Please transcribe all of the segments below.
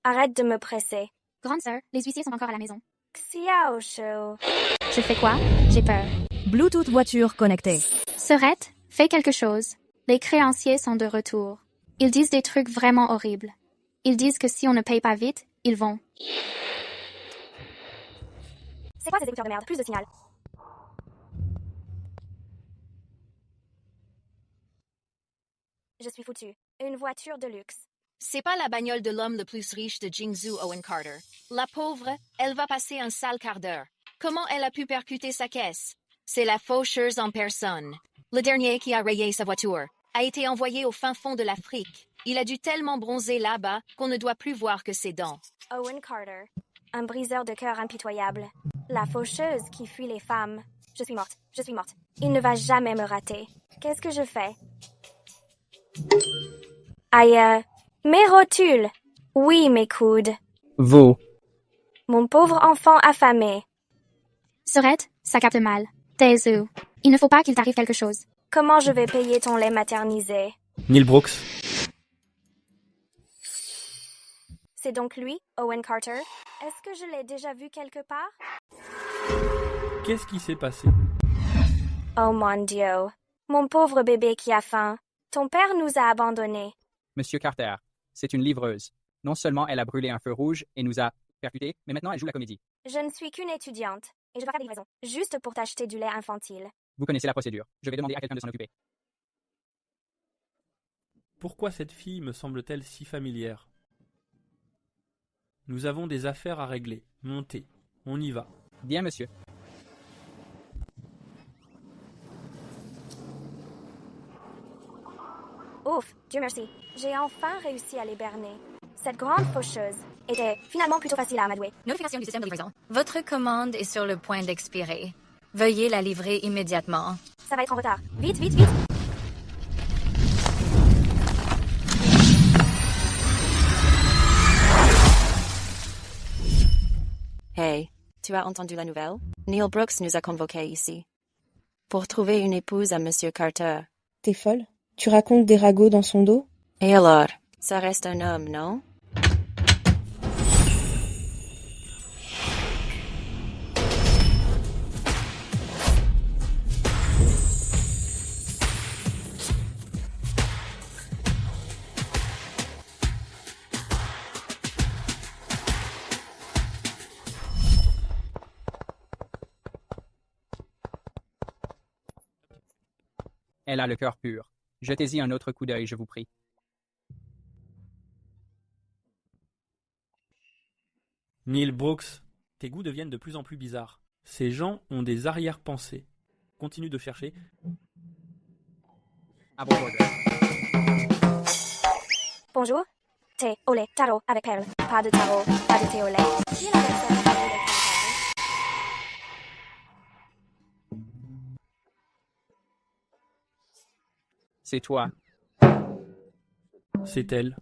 Arrête de me presser. Grande sœur, les huissiers sont encore à la maison. Xiaoshu. Je fais quoi? J'ai peur. Bluetooth voiture connectée. Sœurette, fais quelque chose. Les créanciers sont de retour. Ils disent des trucs vraiment horribles. Ils disent que si on ne paye pas vite, ils vont. C'est quoi ces écouteurs de merde? Plus de signal. Je suis foutu. Une voiture de luxe. C'est pas la bagnole de l'homme le plus riche de Jingzhou, Owen Carter. La pauvre, elle va passer un sale quart d'heure. Comment elle a pu percuter sa caisse? C'est la faucheuse en personne. Le dernier qui a rayé sa voiture a été envoyé au fin fond de l'Afrique. Il a dû tellement bronzer là-bas qu'on ne doit plus voir que ses dents. Owen Carter. Un briseur de cœur impitoyable. La faucheuse qui fuit les femmes. Je suis morte. Je suis morte. Il ne va jamais me rater. Qu'est-ce que je fais? Aïe. Mes rotules. Oui, mes coudes. Vous. Mon pauvre enfant affamé. Sœurette, ça capte mal. Tes œufs. Il ne faut pas qu'il t'arrive quelque chose. Comment je vais payer ton lait maternisé? Neil Brooks. C'est donc lui, Owen Carter? Est-ce que je l'ai déjà vu quelque part? Qu'est-ce qui s'est passé? Oh mon Dieu. Mon pauvre bébé qui a faim. Ton père nous a abandonnés. Monsieur Carter, c'est une livreuse. Non seulement elle a brûlé un feu rouge et nous a percutés, mais maintenant elle joue la comédie. Je ne suis qu'une étudiante, et je dois faire des livraisons, juste pour t'acheter du lait infantile. Vous connaissez la procédure. Je vais demander à quelqu'un de s'en occuper. Pourquoi cette fille me semble-t-elle si familière? Nous avons des affaires à régler. Montez. On y va. Bien, monsieur. Ouf, Dieu merci. J'ai enfin réussi à les berner. Cette grande faucheuse était finalement plutôt facile à amadouer. Notification du système de livraison. Votre commande est sur le point d'expirer. Veuillez la livrer immédiatement. Ça va être en retard. Vite, vite, vite! Hey, tu as entendu la nouvelle? Neil Brooks nous a convoqués ici. Pour trouver une épouse à Monsieur Carter. T'es folle? Tu racontes des ragots dans son dos? Et alors? Ça reste un homme, non? Elle a le cœur pur. Jetez-y un autre coup d'œil, je vous prie. Neil Brooks, tes goûts deviennent de plus en plus bizarres. Ces gens ont des arrière-pensées. Continue de chercher. À vos ordres. Bonjour. Thé au lait, tarot avec perles. Pas de tarot, pas de thé au lait. Qui est la personne qui a eu les perles? C'est toi. C'est elle.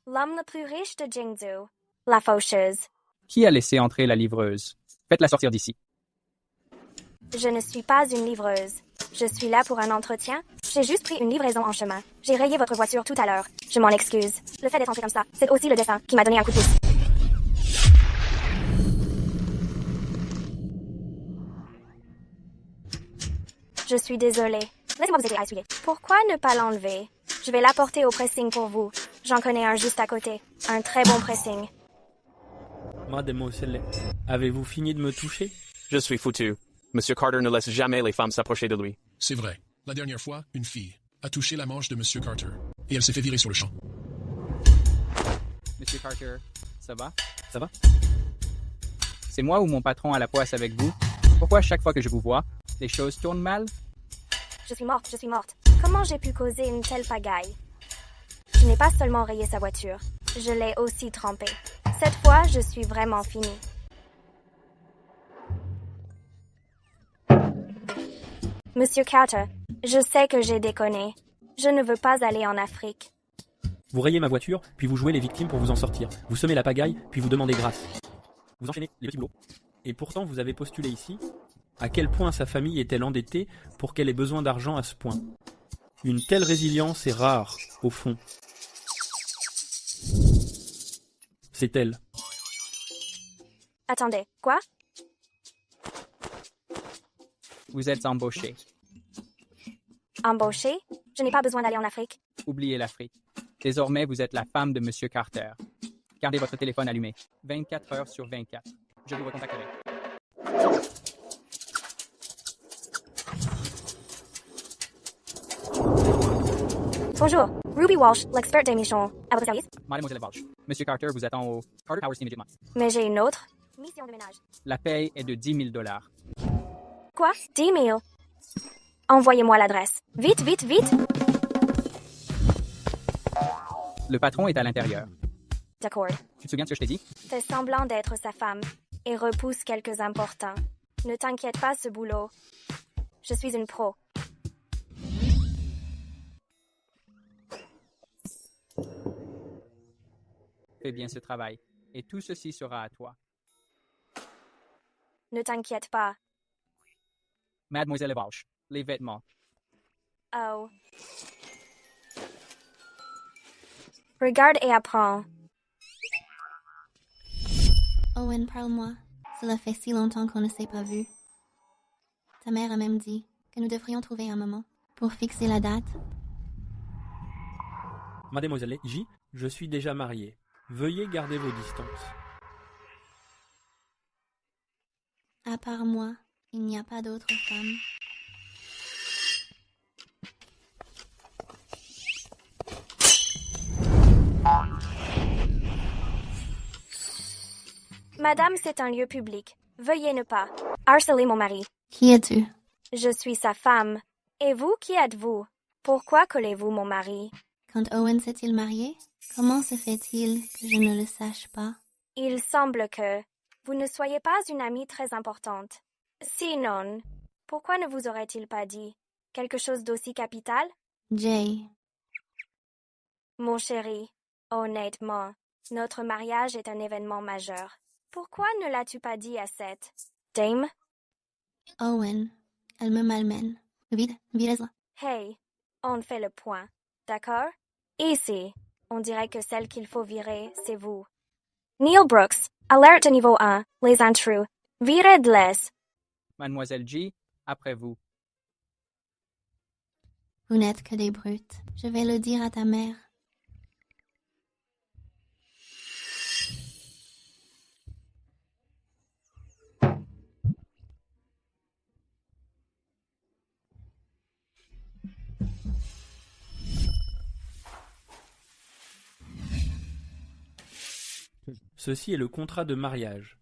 L'homme le plus riche de Jingzhou. La faucheuse. Qui a laissé entrer la livreuse? Faites-la sortir d'ici. Je ne suis pas une livreuse. Je suis là pour un entretien. J'ai juste pris une livraison en chemin. J'ai rayé votre voiture tout à l'heure. Je m'en excuse. Le fait d'être entré comme ça, c'est aussi le destin qui m'a donné un coup de pouce. Je suis désolée. Laissez-moi vous aider à essuyer. Pourquoi ne pas l'enlever? Je vais l'apporter au pressing pour vous. J'en connais un juste à côté. Un très bon pressing. Mademoiselle, avez-vous fini de me toucher? Je suis foutu. Monsieur Carter ne laisse jamais les femmes s'approcher de lui. C'est vrai. La dernière fois, une fille a touché la manche de Monsieur Carter et elle s'est fait virer sur le champ. Monsieur Carter, ça va? Ça va? C'est moi ou mon patron à la poisse avec vous? Pourquoi chaque fois que je vous vois, les choses tournent mal? Je suis morte, je suis morte. Comment j'ai pu causer une telle pagaille? Je n'ai pas seulement rayé sa voiture, je l'ai aussi trempée. Cette fois, je suis vraiment finie. Monsieur Carter, je sais que j'ai déconné. Je ne veux pas aller en Afrique. Vous rayez ma voiture, puis vous jouez les victimes pour vous en sortir. Vous semez la pagaille, puis vous demandez grâce. Vous enchaînez les petits boulots. Et pourtant, vous avez postulé ici. À quel point sa famille est-elle endettée pour qu'elle ait besoin d'argent à ce point? Une telle résilience est rare, au fond. C'est elle. Attendez, quoi? Vous êtes embauché. Embauché? Je n'ai pas besoin d'aller en Afrique. Oubliez l'Afrique. Désormais, vous êtes la femme de Monsieur Carter. Gardez votre téléphone allumé. 24 heures sur 24. Je vous recontacterai. Bonjour, Ruby Walsh, l'expert d'émission. À votre service? Mademoiselle Walsh, Monsieur Carter vous attend au Carter Towers immédiatement. Mais j'ai une autre mission de ménage. La paye est de 10 000 $. Quoi? 10 000? Envoyez-moi l'adresse. Vite, vite, vite! Le patron est à l'intérieur. D'accord. Tu te souviens de ce que je t'ai dit? Fais semblant d'être sa femme et repousse quelques importants. Ne t'inquiète pas, ce boulot. Je suis une pro. Fais bien ce travail. Et tout ceci sera à toi. Ne t'inquiète pas. Mademoiselle Walsh, les vêtements. Oh. Regarde et apprends. Owen, parle-moi. Cela fait si longtemps qu'on ne s'est pas vu. Ta mère a même dit que nous devrions trouver un moment pour fixer la date. Mademoiselle J, je suis déjà marié. Veuillez garder vos distances. À part moi, il n'y a pas d'autre femme. Madame, c'est un lieu public. Veuillez ne pas harceler mon mari. Qui es-tu? Je suis sa femme. Et vous, qui êtes-vous? Pourquoi collez-vous mon mari? Quand Owen s'est-il marié? Comment se fait-il que je ne le sache pas? Il semble que vous ne soyez pas une amie très importante. Sinon, pourquoi ne vous aurait-il pas dit quelque chose d'aussi capital? Jay. Mon chéri, honnêtement, notre mariage est un événement majeur. Pourquoi ne l'as-tu pas dit à cette dame? Owen, elle me malmène. Vite, virez-la. Hey, on fait le point, d'accord? Ici, on dirait que celle qu'il faut virer, c'est vous. Neil Brooks, alerte niveau 1, les intrus. Virez-les. Mademoiselle J, après vous. Vous n'êtes que des brutes. Je vais le dire à ta mère. Ceci est le contrat de mariage.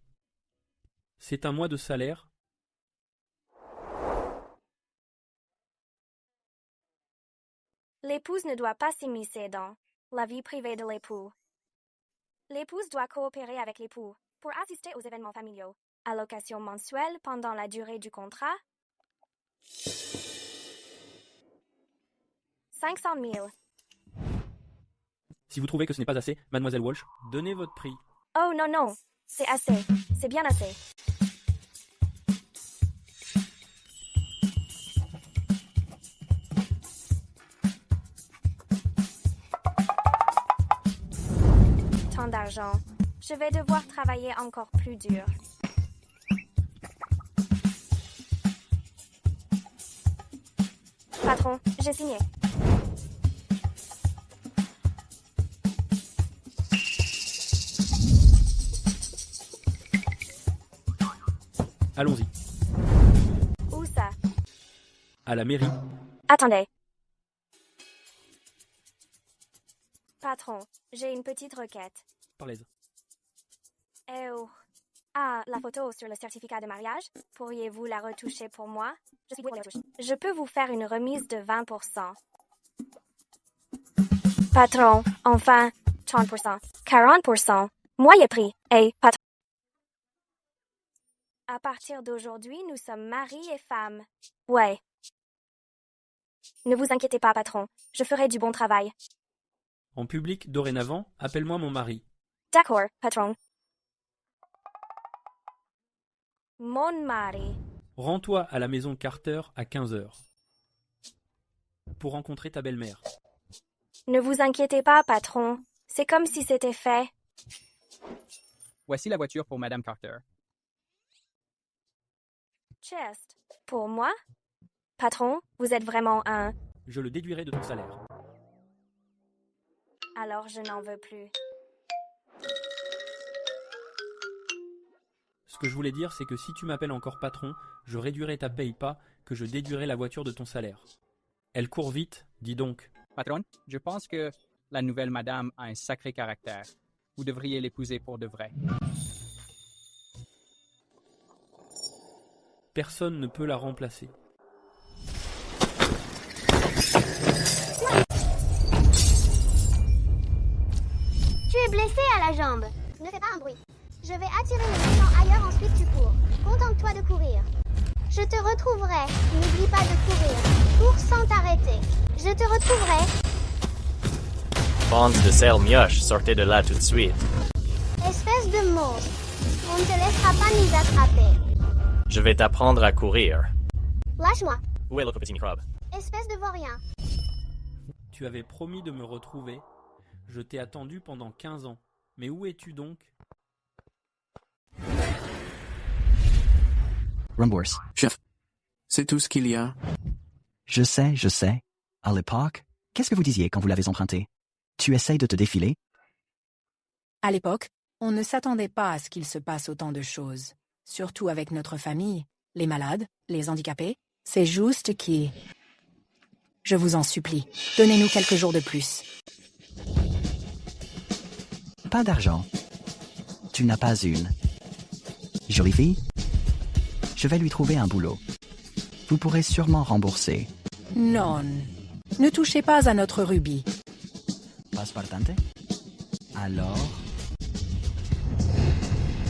C'est un mois de salaire. L'épouse ne doit pas s'immiscer dans la vie privée de l'époux. L'épouse doit coopérer avec l'époux pour assister aux événements familiaux. Allocation mensuelle pendant la durée du contrat. 500 000. Si vous trouvez que ce n'est pas assez, Mademoiselle Walsh, donnez votre prix. Oh non, non, c'est assez. C'est bien assez. Tant d'argent. Je vais devoir travailler encore plus dur. Patron, j'ai signé. Allons-y. Où ça? À la mairie. Attendez. Patron, j'ai une petite requête. Parlez-en. Oh. Ah, la photo sur le certificat de mariage. Pourriez-vous la retoucher pour moi? Je suis douée pour les retouches. Je peux vous faire une remise de 20%. Patron, enfin, 30%, 40%. Moyen prix. Hey, patron. À partir d'aujourd'hui, nous sommes mari et femme. Ouais. Ne vous inquiétez pas, patron. Je ferai du bon travail. En public, dorénavant, appelle-moi mon mari. D'accord, patron. Mon mari. Rends-toi à la maison Carter à 15h. Pour rencontrer ta belle-mère. Ne vous inquiétez pas, patron. C'est comme si c'était fait. Voici la voiture pour Madame Carter. Chest. Pour moi? Patron, vous êtes vraiment un... Je le déduirai de ton salaire. Alors je n'en veux plus. Ce que je voulais dire, c'est que si tu m'appelles encore patron, je réduirai ta paye pas, que je déduirai la voiture de ton salaire. Elle court vite, dis donc. Patron, je pense que la nouvelle madame a un sacré caractère. Vous devriez l'épouser pour de vrai. Personne ne peut la remplacer. Tu es blessé à la jambe. Ne fais pas un bruit. Je vais attirer les méchants ailleurs, ensuite tu cours. Contente-toi de courir. Je te retrouverai. N'oublie pas de courir. Cours sans t'arrêter. Je te retrouverai. Bande de sale mioche, sortez de là tout de suite. Espèce de monstre. On ne te laissera pas nous attraper. Je vais t'apprendre à courir. Lâche-moi. Où est le petit microbe? Espèce de vaurien. Tu avais promis de me retrouver. Je t'ai attendu pendant 15 ans. Mais où es-tu donc? Rumbourse. Chef, c'est tout ce qu'il y a. Je sais. À l'époque, qu'est-ce que vous disiez quand vous l'avez emprunté? Tu essayes de te défiler? À l'époque, on ne s'attendait pas à ce qu'il se passe autant de choses. Surtout avec notre famille, les malades, les handicapés. C'est juste qui... Je vous en supplie, donnez-nous quelques jours de plus. Pas d'argent. Tu n'as pas une. Jolie fille? Je vais lui trouver un boulot. Vous pourrez sûrement rembourser. Non, ne touchez pas à notre rubis. Passepartante? Alors...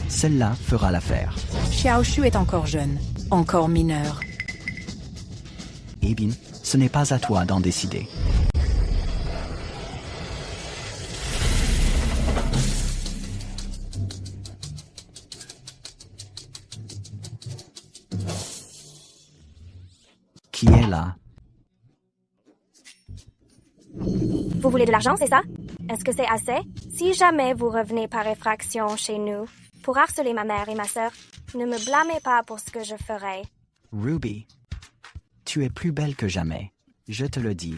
Celle-là fera l'affaire. Xiaoshu est encore jeune, encore mineur. Eh bien, ce n'est pas à toi d'en décider. Qui est là? Vous voulez de l'argent, c'est ça? Est-ce que c'est assez? Si jamais vous revenez par effraction chez nous pour harceler ma mère et ma sœur, ne me blâmez pas pour ce que je ferai. Ruby, tu es plus belle que jamais. Je te le dis.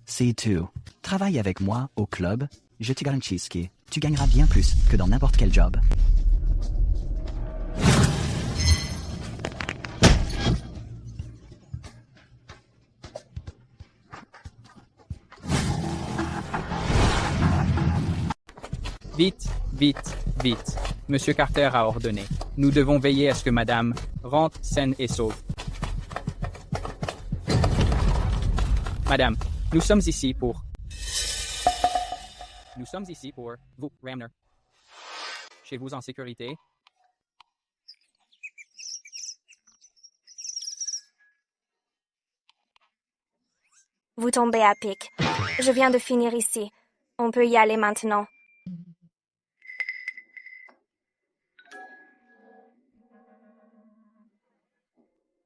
C'est tout. Travaille avec moi au club, je te garantis que tu gagneras bien plus que dans n'importe quel job. Vite. Monsieur Carter a ordonné. Nous devons veiller à ce que madame rentre saine et sauve. Madame, nous sommes ici pour vous, Ramner. Chez vous en sécurité. Vous tombez à pic. Je viens de finir ici. On peut y aller maintenant.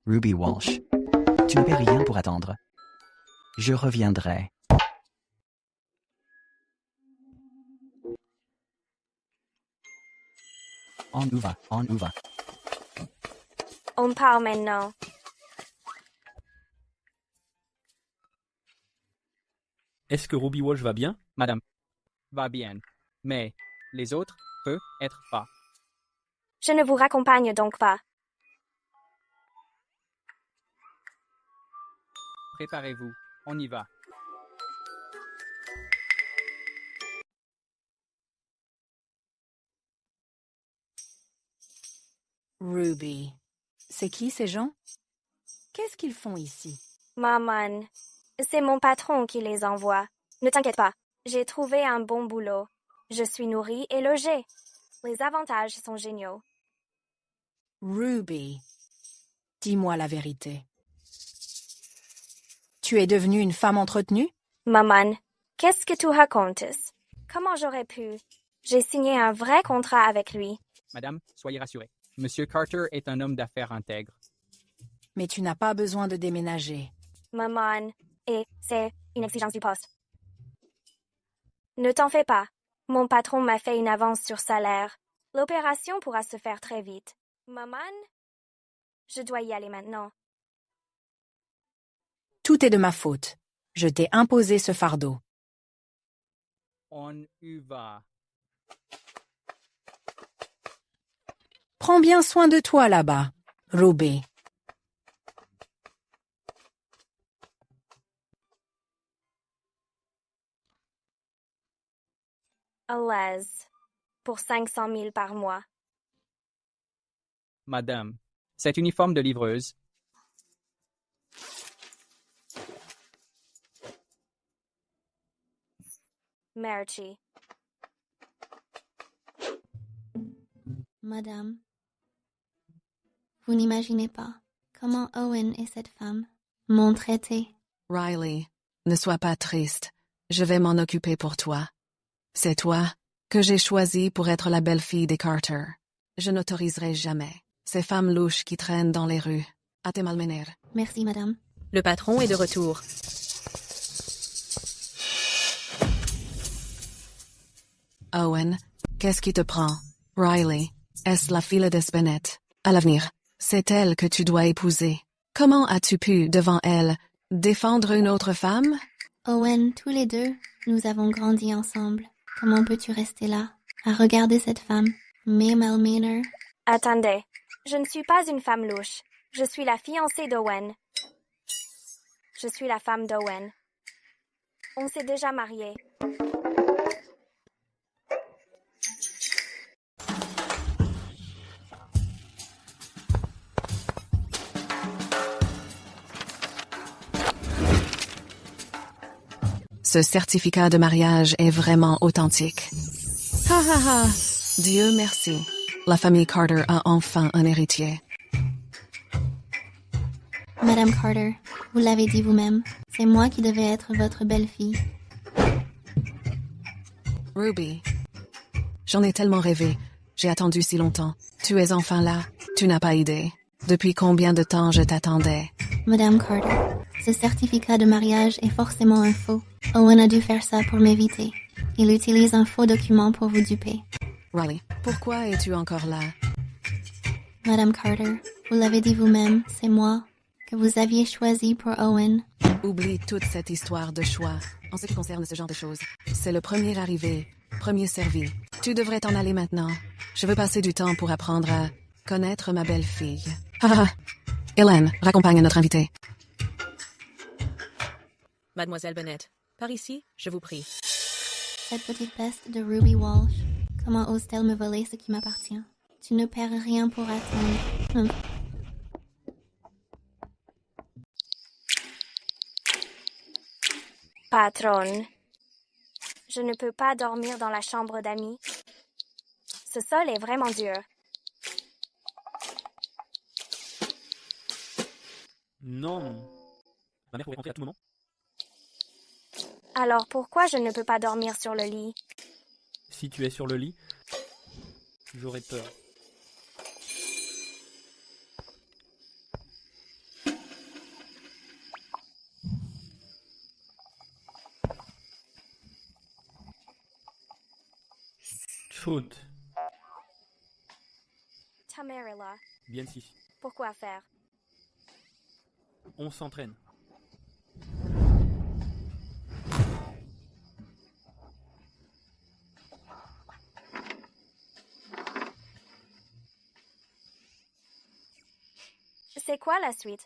Ruby Walsh, tu ne paies rien pour attendre. Je reviendrai. On y va. On part maintenant. Est-ce que Ruby Walsh va bien? Madame, va bien. Mais les autres peuvent être pas. Je ne vous raccompagne donc pas. Préparez-vous, on y va. Ruby. C'est qui ces gens? Qu'est-ce qu'ils font ici? Maman, c'est mon patron qui les envoie. Ne t'inquiète pas, j'ai trouvé un bon boulot. Je suis nourrie et logée. Les avantages sont géniaux. Ruby, dis-moi la vérité. Tu es devenue une femme entretenue? Maman, qu'est-ce que tu racontes? Comment j'aurais pu? J'ai signé un vrai contrat avec lui. Madame, soyez rassurée. Monsieur Carter est un homme d'affaires intègre. Mais tu n'as pas besoin de déménager. Maman, et c'est une exigence du poste. Ne t'en fais pas. Mon patron m'a fait une avance sur salaire. L'opération pourra se faire très vite. Maman? Je dois y aller maintenant. Tout est de ma faute. Je t'ai imposé ce fardeau. On y va. Prends bien soin de toi là-bas, Ruby. Alas, pour 500 000 par mois. Madame, cet uniforme de livreuse. Merci. Madame, vous n'imaginez pas comment Owen et cette femme m'ont traité. Riley, ne sois pas triste. Je vais m'en occuper pour toi. C'est toi que j'ai choisi pour être la belle-fille des Carter. Je n'autoriserai jamais ces femmes louches qui traînent dans les rues à te malmener. Merci, madame. Le patron est de retour. Owen, qu'est-ce qui te prend? Riley, est-ce la fille de Bennett? À l'avenir, c'est elle que tu dois épouser. Comment as-tu pu, devant elle, défendre une autre femme? Owen, tous les deux, nous avons grandi ensemble. Comment peux-tu rester là, à regarder cette femme, May Malmaner? Attendez, je ne suis pas une femme louche. Je suis la fiancée d'Owen. Je suis la femme d'Owen. On s'est déjà mariés. Ce certificat de mariage est vraiment authentique. Ha ha ha! Dieu merci. La famille Carter a enfin un héritier. Madame Carter, vous l'avez dit vous-même, c'est moi qui devais être votre belle-fille. Ruby, j'en ai tellement rêvé. J'ai attendu si longtemps. Tu es enfin là. Tu n'as pas idée. Depuis combien de temps je t'attendais? Madame Carter, ce certificat de mariage est forcément un faux. Owen a dû faire ça pour m'éviter. Il utilise un faux document pour vous duper. Riley, pourquoi es-tu encore là? Madame Carter, vous l'avez dit vous-même, c'est moi que vous aviez choisi pour Owen. Oublie toute cette histoire de choix. En ce qui concerne ce genre de choses, c'est le premier arrivé, premier servi. Tu devrais t'en aller maintenant. Je veux passer du temps pour apprendre à connaître ma belle-fille. Ah, Hélène, raccompagne notre invité. Mademoiselle Bennett, par ici, je vous prie. Cette petite peste de Ruby Walsh. Comment ose-t-elle me voler ce qui m'appartient? Tu ne perds rien pour attendre. Patronne, je ne peux pas dormir dans la chambre d'amis. Ce sol est vraiment dur. Non. Ma mère pourrait rentrer à tout moment. Alors pourquoi je ne peux pas dormir sur le lit? Si tu es sur le lit, j'aurais peur. Chaude. Ta mère est là. Bien si. Pourquoi faire? On s'entraîne. C'est quoi la suite?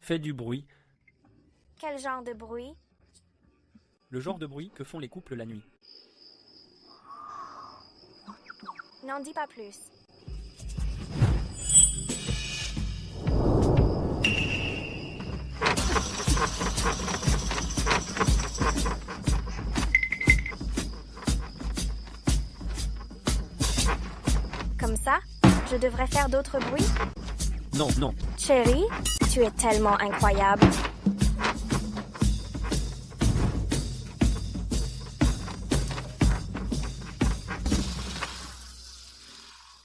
Fais du bruit. Quel genre de bruit? Le genre de bruit que font les couples la nuit. N'en dis pas plus. Comme ça, je devrais faire d'autres bruits? Non, non. Chérie, tu es tellement incroyable.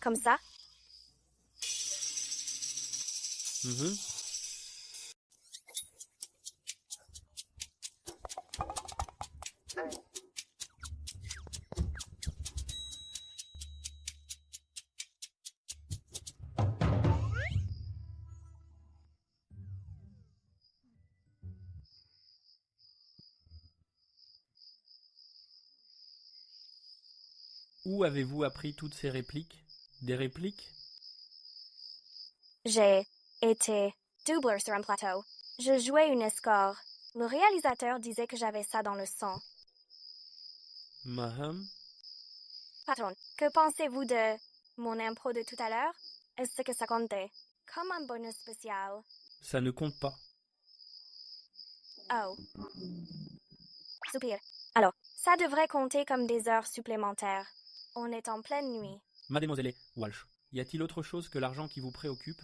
Comme ça? Où avez-vous appris toutes ces répliques? Des répliques? J'ai été doubleur sur un plateau. Je jouais une escort. Le réalisateur disait que j'avais ça dans le sang. Maham? Patron, que pensez-vous de mon impro de tout à l'heure? Est-ce que ça comptait? Comme un bonus spécial. Ça ne compte pas. Oh. Soupir. Alors, ça devrait compter comme des heures supplémentaires. On est en pleine nuit. Mademoiselle Walsh, y a-t-il autre chose que l'argent qui vous préoccupe?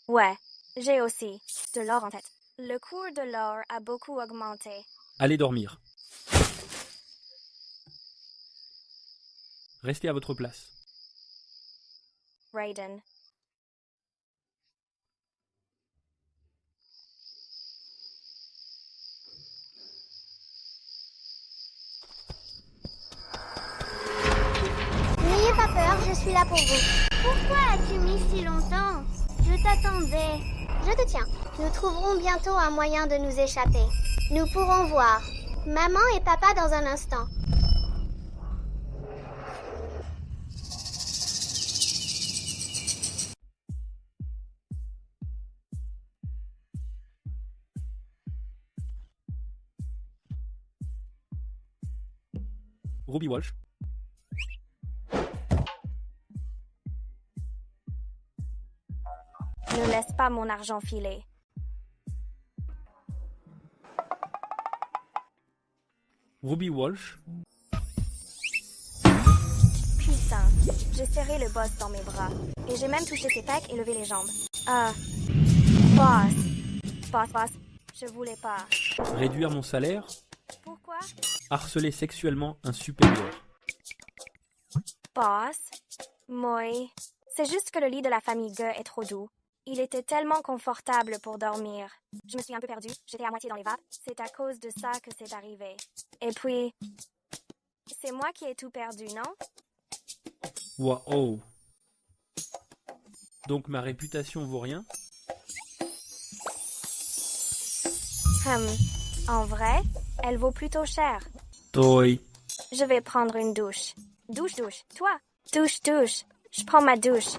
Ouais, j'ai aussi de l'or en tête. Le cours de l'or a beaucoup augmenté. Allez dormir. Restez à votre place. Raiden. N'ayez pas peur, je suis là pour vous. Pourquoi as-tu mis si longtemps? Je t'attendais. Je te tiens. Nous trouverons bientôt un moyen de nous échapper. Nous pourrons voir maman et papa dans un instant. Ruby Walsh. Ne laisse pas mon argent filer. Ruby Walsh. Putain, j'ai serré le boss dans mes bras. Et j'ai même touché ses pecs et levé les jambes. Boss, je voulais pas. Réduire mon salaire. Pourquoi? Harceler sexuellement un supérieur. Boss, moi, c'est juste que le lit de la famille Gue est trop doux. Il était tellement confortable pour dormir. Je me suis un peu perdue, j'étais à moitié dans les vapes. C'est à cause de ça que c'est arrivé. Et puis, c'est moi qui ai tout perdu, non? Wow. Donc ma réputation vaut rien? En vrai, elle vaut plutôt cher. Toi. Je vais prendre une douche. Douche. Toi. Douche. Je prends ma douche.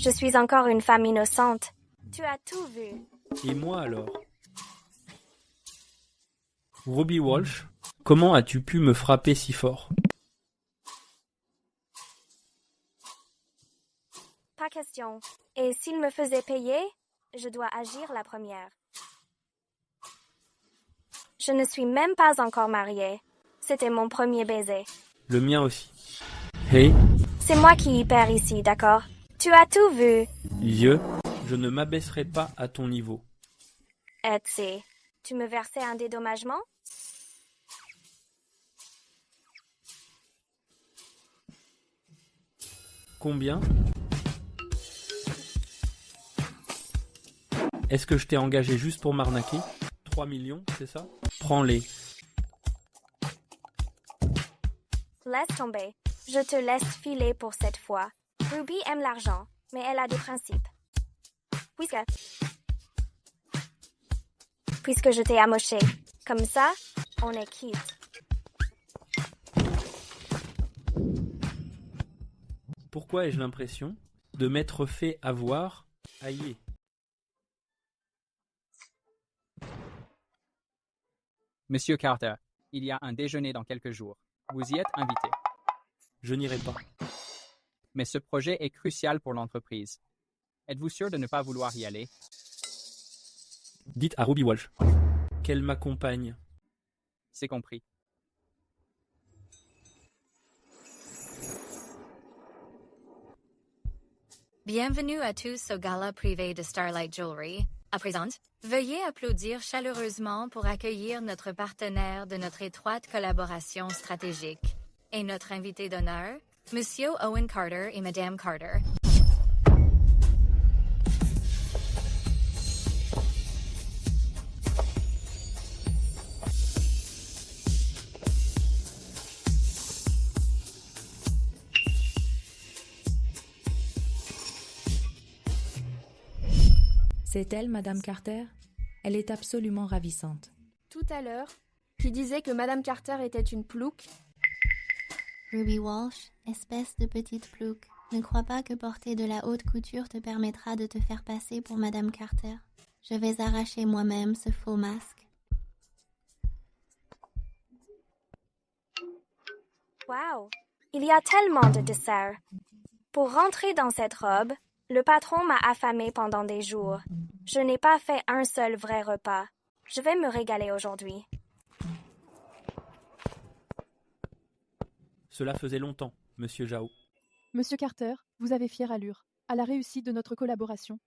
Je suis encore une femme innocente. Tu as tout vu. Et moi alors? Ruby Walsh, comment as-tu pu me frapper si fort? Pas question. Et s'il me faisait payer, je dois agir la première. Je ne suis même pas encore mariée. C'était mon premier baiser. Le mien aussi. Hey. C'est moi qui y perds ici, d'accord? Tu as tout vu. Je ne m'abaisserai pas à ton niveau. Etsy, tu me versais un dédommagement? Combien? Est-ce que je t'ai engagé juste pour m'arnaquer? 3 millions, c'est ça? Prends-les. Laisse tomber. Je te laisse filer pour cette fois. Ruby aime l'argent, mais elle a des principes. Puisque je t'ai amoché. Comme ça, on est quitte. Pourquoi ai-je l'impression de m'être fait avoir? Aïe. Monsieur Carter, il y a un déjeuner dans quelques jours. Vous y êtes invité. Je n'irai pas. Mais ce projet est crucial pour l'entreprise. Êtes-vous sûr de ne pas vouloir y aller? Dites à Ruby Walsh qu'elle m'accompagne. C'est compris. Bienvenue à tous au gala privé de Starlight Jewelry. À présent, veuillez applaudir chaleureusement pour accueillir notre partenaire de notre étroite collaboration stratégique et notre invité d'honneur, Monsieur Owen Carter et Madame Carter. C'est elle, Madame Carter? Elle est absolument ravissante. Tout à l'heure, qui disait que Madame Carter était une plouque. Ruby Walsh, espèce de petite plouque, ne crois pas que porter de la haute couture te permettra de te faire passer pour Madame Carter. Je vais arracher moi-même ce faux masque. Wow! Il y a tellement de desserts. Pour rentrer dans cette robe, le patron m'a affamé pendant des jours. Je n'ai pas fait un seul vrai repas. Je vais me régaler aujourd'hui. Cela faisait longtemps, Monsieur Zhao. Monsieur Carter, vous avez fière allure. À la réussite de notre collaboration.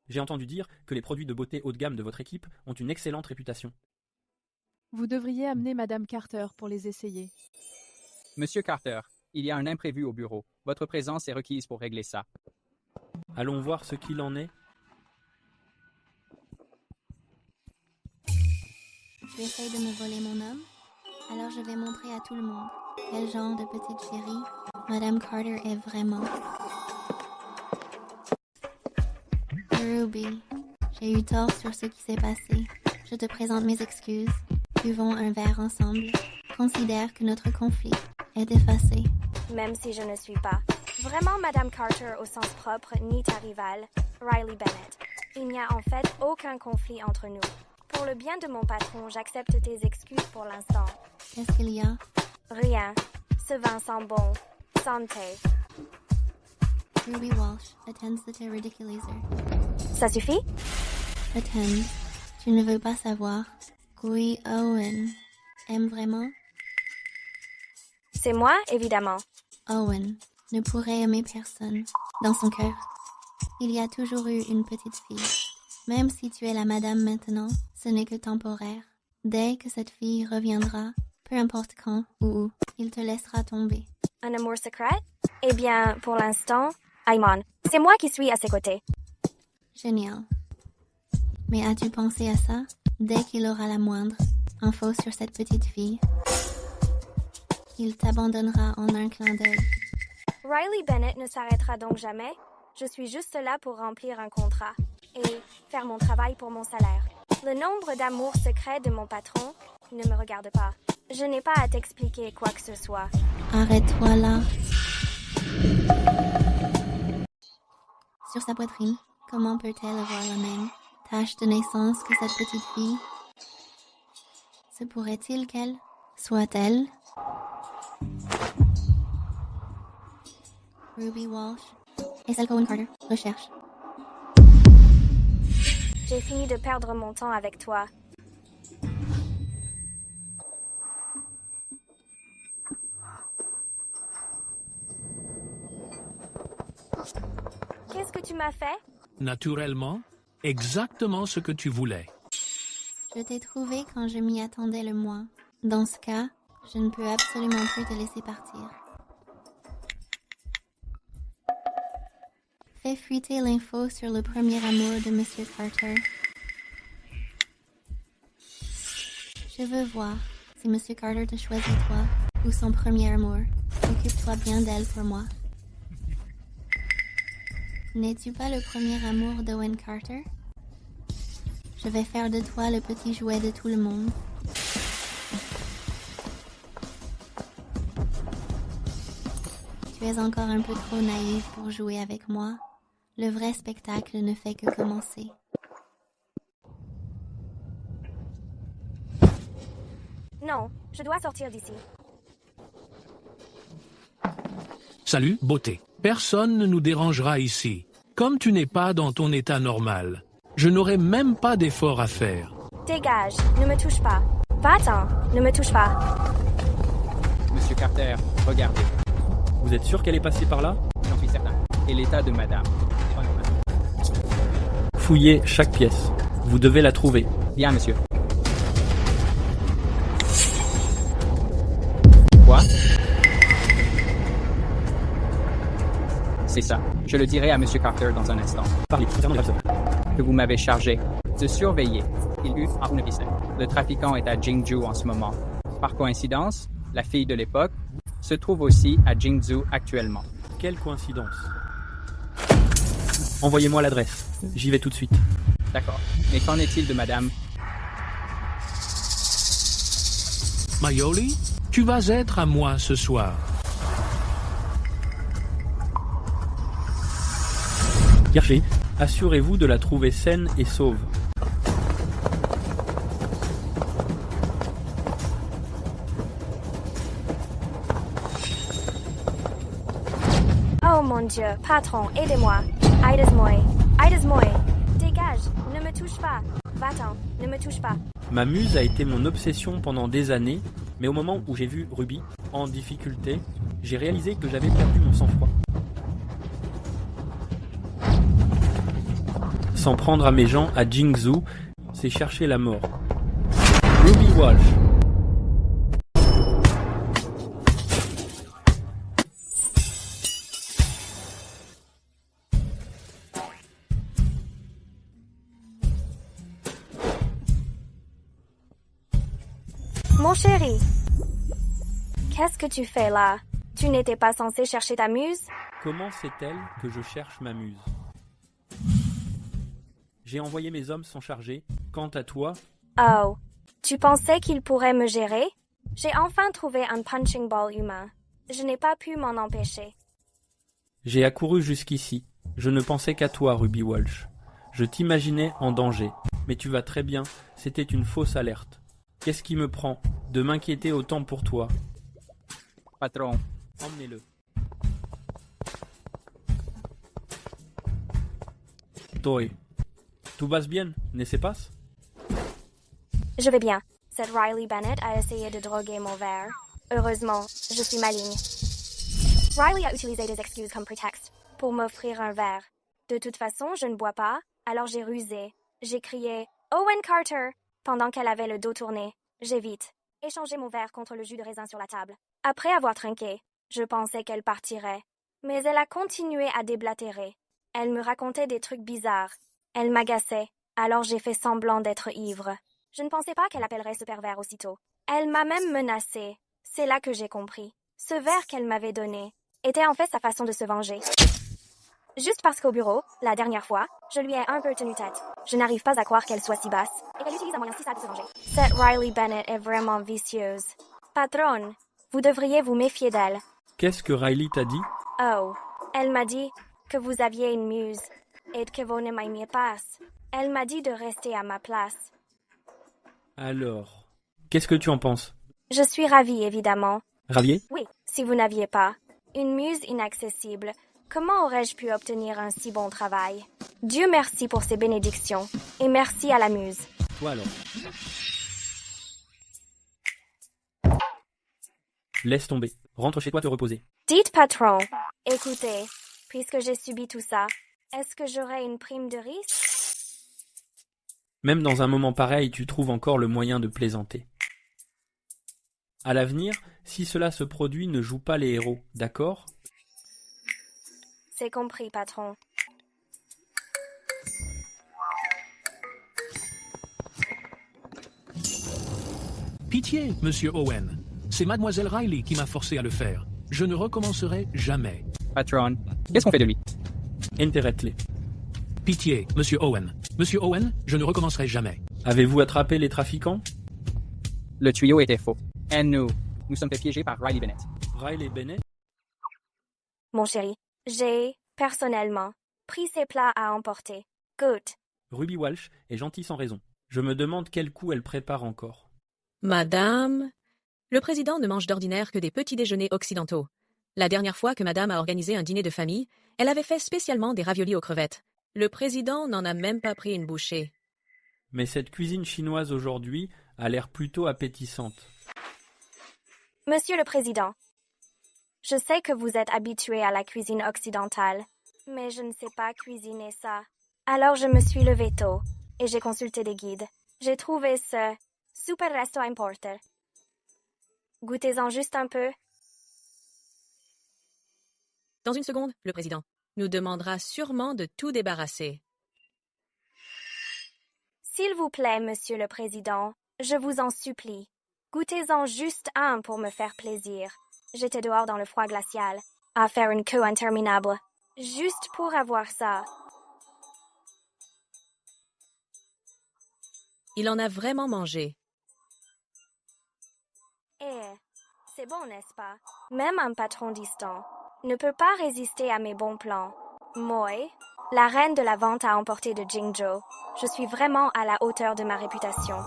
J'ai entendu dire que les produits de beauté haut de gamme de votre équipe ont une excellente réputation. Vous devriez amener Madame Carter pour les essayer. Monsieur Carter, il y a un imprévu au bureau. Votre présence est requise pour régler ça. Allons voir ce qu'il en est. Tu essayes de me voler mon homme? Alors je vais montrer à tout le monde quel genre de petite chérie Madame Carter est vraiment. Ruby, j'ai eu tort sur ce qui s'est passé. Je te présente mes excuses. Buvons un verre ensemble. Considère que notre conflit est effacé. Même si je ne suis pas vraiment Madame Carter au sens propre ni ta rivale, Riley Bennett. Il n'y a en fait aucun conflit entre nous. Pour le bien de mon patron, j'accepte tes excuses pour l'instant. Qu'est-ce qu'il y a? Rien. Ce vin sent bon. Santé. Ruby Walsh attends de te ridiculiser. Ça suffit? Attends. Tu ne veux pas savoir. Oui, Owen aime vraiment? C'est moi, évidemment. Owen ne pourrait aimer personne dans son cœur. Il y a toujours eu une petite fille. Même si tu es la madame maintenant, ce n'est que temporaire. Dès que cette fille reviendra, peu importe quand ou où, il te laissera tomber. Un amour secret? Eh bien, pour l'instant, Aimon, c'est moi qui suis à ses côtés. Génial. Mais as-tu pensé à ça? Dès qu'il aura la moindre info sur cette petite fille, il t'abandonnera en un clin d'œil. Riley Bennett ne s'arrêtera donc jamais. Je suis juste là pour remplir un contrat et faire mon travail pour mon salaire. Le nombre d'amours secrets de mon patron ne me regarde pas. Je n'ai pas à t'expliquer quoi que ce soit. Arrête-toi là. Sur sa poitrine, comment peut-elle avoir la même tache de naissance que cette petite fille? Se pourrait-il qu'elle soit elle? Ruby Walsh et celle qu'Owen Carter recherche. J'ai fini de perdre mon temps avec toi. Qu'est-ce que tu m'as fait? Naturellement, exactement ce que tu voulais. Je t'ai trouvé quand je m'y attendais le moins. Dans ce cas, je ne peux absolument plus te laisser partir. Fais fuiter l'info sur le premier amour de Monsieur Carter. Je veux voir si Monsieur Carter te choisit toi ou son premier amour. Occupe-toi bien d'elle pour moi. N'es-tu pas le premier amour d'Owen Carter? Je vais faire de toi le petit jouet de tout le monde. Tu es encore un peu trop naïve pour jouer avec moi. Le vrai spectacle ne fait que commencer. Non, je dois sortir d'ici. Salut, beauté. Personne ne nous dérangera ici. Comme tu n'es pas dans ton état normal, je n'aurai même pas d'effort à faire. Dégage, ne me touche pas. Va-t'en, ne me touche pas. Monsieur Carter, regardez. Vous êtes sûr qu'elle est passée par là? J'en suis certain. Et l'état de madame. Fouillez chaque pièce. Vous devez la trouver. Bien, monsieur. Quoi? C'est ça. Je le dirai à monsieur Carter dans un instant. Parlez, concernant les personnes. Que vous m'avez chargé de surveiller. Il eut en une piste. Le trafiquant est à Jingzhou en ce moment. Par coïncidence, la fille de l'époque se trouve aussi à Jingzhou actuellement. Quelle coïncidence. Envoyez-moi l'adresse. J'y vais tout de suite. D'accord. Mais qu'en est-il de madame? Mayoli, tu vas être à moi ce soir. Kirché, assurez-vous de la trouver saine et sauve. Oh mon Dieu, patron, aidez-moi. Aidez-moi. Dégage, ne me touche pas. Va-t'en, ne me touche pas. Ma muse a été mon obsession pendant des années, mais au moment où j'ai vu Ruby en difficulté, j'ai réalisé que j'avais perdu mon sang-froid. S'en prendre à mes gens à Jingzhou, c'est chercher la mort. Ruby Walsh. Mon chéri, qu'est-ce que tu fais là? Tu n'étais pas censé chercher ta muse? Comment sait-elle que je cherche ma muse? J'ai envoyé mes hommes s'en charger. Quant à toi... Oh, tu pensais qu'il pourrait me gérer? J'ai enfin trouvé un punching ball humain. Je n'ai pas pu m'en empêcher. J'ai accouru jusqu'ici. Je ne pensais qu'à toi, Ruby Walsh. Je t'imaginais en danger. Mais tu vas très bien. C'était une fausse alerte. Qu'est-ce qui me prend de m'inquiéter autant pour toi? Patron. Emmenez-le. Toi, tout va bien, n'est-ce pas? Je vais bien. Cette Riley Bennett a essayé de droguer mon verre. Heureusement, je suis maligne. Riley a utilisé des excuses comme prétexte pour m'offrir un verre. De toute façon, je ne bois pas, alors j'ai rusé. J'ai crié « Owen Carter !» pendant qu'elle avait le dos tourné. J'ai vite échangé mon verre contre le jus de raisin sur la table. Après avoir trinqué, je pensais qu'elle partirait. Mais elle a continué à déblatérer. Elle me racontait des trucs bizarres. Elle m'agaçait, alors j'ai fait semblant d'être ivre. Je ne pensais pas qu'elle appellerait ce pervers aussitôt. Elle m'a même menacée. C'est là que j'ai compris. Ce verre qu'elle m'avait donné était en fait sa façon de se venger. Juste parce qu'au bureau, la dernière fois, je lui ai un peu tenu tête. Je n'arrive pas à croire qu'elle soit si basse et qu'elle utilise un moyen si sale de se venger. Cette Riley Bennett est vraiment vicieuse. Patronne, vous devriez vous méfier d'elle. Qu'est-ce que Riley t'a dit? Oh, elle m'a dit que vous aviez une muse et que vous ne m'aimiez pas. Elle m'a dit de rester à ma place. Alors, qu'est-ce que tu en penses? Je suis ravie, évidemment. Ravier? Oui, si vous n'aviez pas une muse inaccessible, comment aurais-je pu obtenir un si bon travail? Dieu merci pour ses bénédictions, et merci à la muse. Toi alors. Laisse tomber. Rentre chez toi te reposer. Dites patron, écoutez, puisque j'ai subi tout ça, est-ce que j'aurai une prime de risque? Même dans un moment pareil, tu trouves encore le moyen de plaisanter. À l'avenir, si cela se produit, ne joue pas les héros, d'accord? C'est compris, patron. Pitié, Monsieur Owen. C'est Mademoiselle Riley qui m'a forcé à le faire. Je ne recommencerai jamais. Patron, qu'est-ce qu'on fait de lui? Enterrez-les. Pitié, Monsieur Owen. Monsieur Owen, je ne recommencerai jamais. Avez-vous attrapé les trafiquants? Le tuyau était faux. Et nous sommes fait piéger par Riley Bennett. Riley Bennett? Mon chéri, j'ai, personnellement, pris ces plats à emporter. Good. Ruby Walsh est gentille sans raison. Je me demande quel coup elle prépare encore. Madame, le président ne mange d'ordinaire que des petits déjeuners occidentaux. La dernière fois que madame a organisé un dîner de famille, elle avait fait spécialement des raviolis aux crevettes. Le président n'en a même pas pris une bouchée. Mais cette cuisine chinoise aujourd'hui a l'air plutôt appétissante. Monsieur le Président, je sais que vous êtes habitué à la cuisine occidentale, mais je ne sais pas cuisiner ça. Alors je me suis levée tôt et j'ai consulté des guides. J'ai trouvé ce Super Resto Importer. Goûtez-en juste un peu. Dans une seconde, le président nous demandera sûrement de tout débarrasser. S'il vous plaît, Monsieur le Président, je vous en supplie, goûtez-en juste un pour me faire plaisir. J'étais dehors dans le froid glacial, à faire une queue interminable, juste pour avoir ça. Il en a vraiment mangé. C'est bon, n'est-ce pas? Même un patron distant ne peut pas résister à mes bons plans. Moi, la reine de la vente à emporter de Jingzhou, je suis vraiment à la hauteur de ma réputation.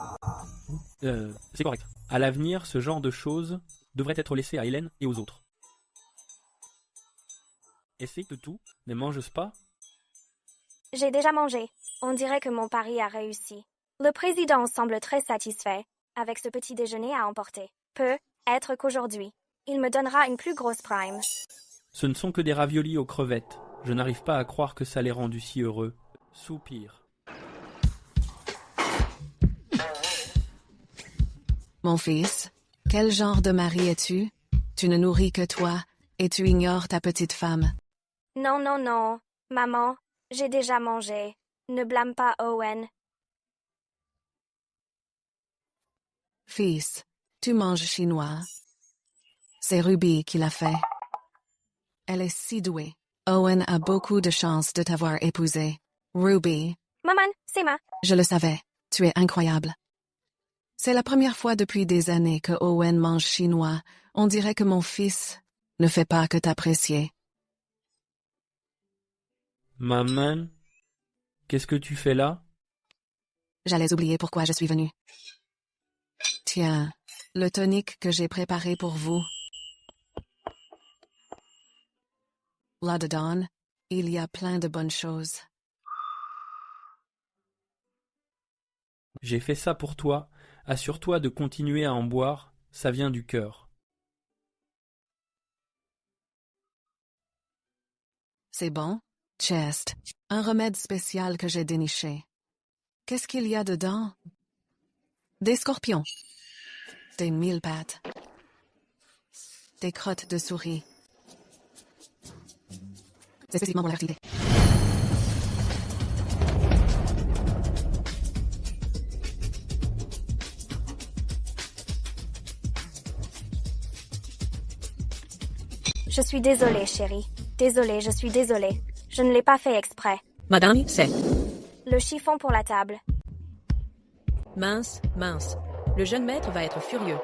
C'est correct. À l'avenir, ce genre de choses devrait être laissé à Hélène et aux autres. Essaye de tout, ne mange pas. J'ai déjà mangé. On dirait que mon pari a réussi. Le président semble très satisfait avec ce petit déjeuner à emporter. Peut-être qu'aujourd'hui, il me donnera une plus grosse prime. Ce ne sont que des raviolis aux crevettes. Je n'arrive pas à croire que ça l'ait rendu si heureux. Soupir. Mon fils, quel genre de mari es-tu? Tu ne nourris que toi, et tu ignores ta petite femme. Non, non, non. Maman, j'ai déjà mangé. Ne blâme pas Owen. Fils, tu manges chinois. C'est Ruby qui l'a fait. Elle est si douée. Owen a beaucoup de chance de t'avoir épousée. Ruby. Maman, c'est ma. Je le savais. Tu es incroyable. C'est la première fois depuis des années que Owen mange chinois. On dirait que mon fils ne fait pas que t'apprécier. Maman, qu'est-ce que tu fais là? J'allais oublier pourquoi je suis venue. Tiens, le tonique que j'ai préparé pour vous. Là-dedans, il y a plein de bonnes choses. J'ai fait ça pour toi. Assure-toi de continuer à en boire. Ça vient du cœur. C'est bon? Chest. Un remède spécial que j'ai déniché. Qu'est-ce qu'il y a dedans? Des scorpions. Des mille pattes. Des crottes de souris. C'est spécifiquement pour la fertilité. Je suis désolée, chérie. Désolée, je suis désolée. Je ne l'ai pas fait exprès. Madame, c'est... Le chiffon pour la table. Mince, mince. Le jeune maître va être furieux.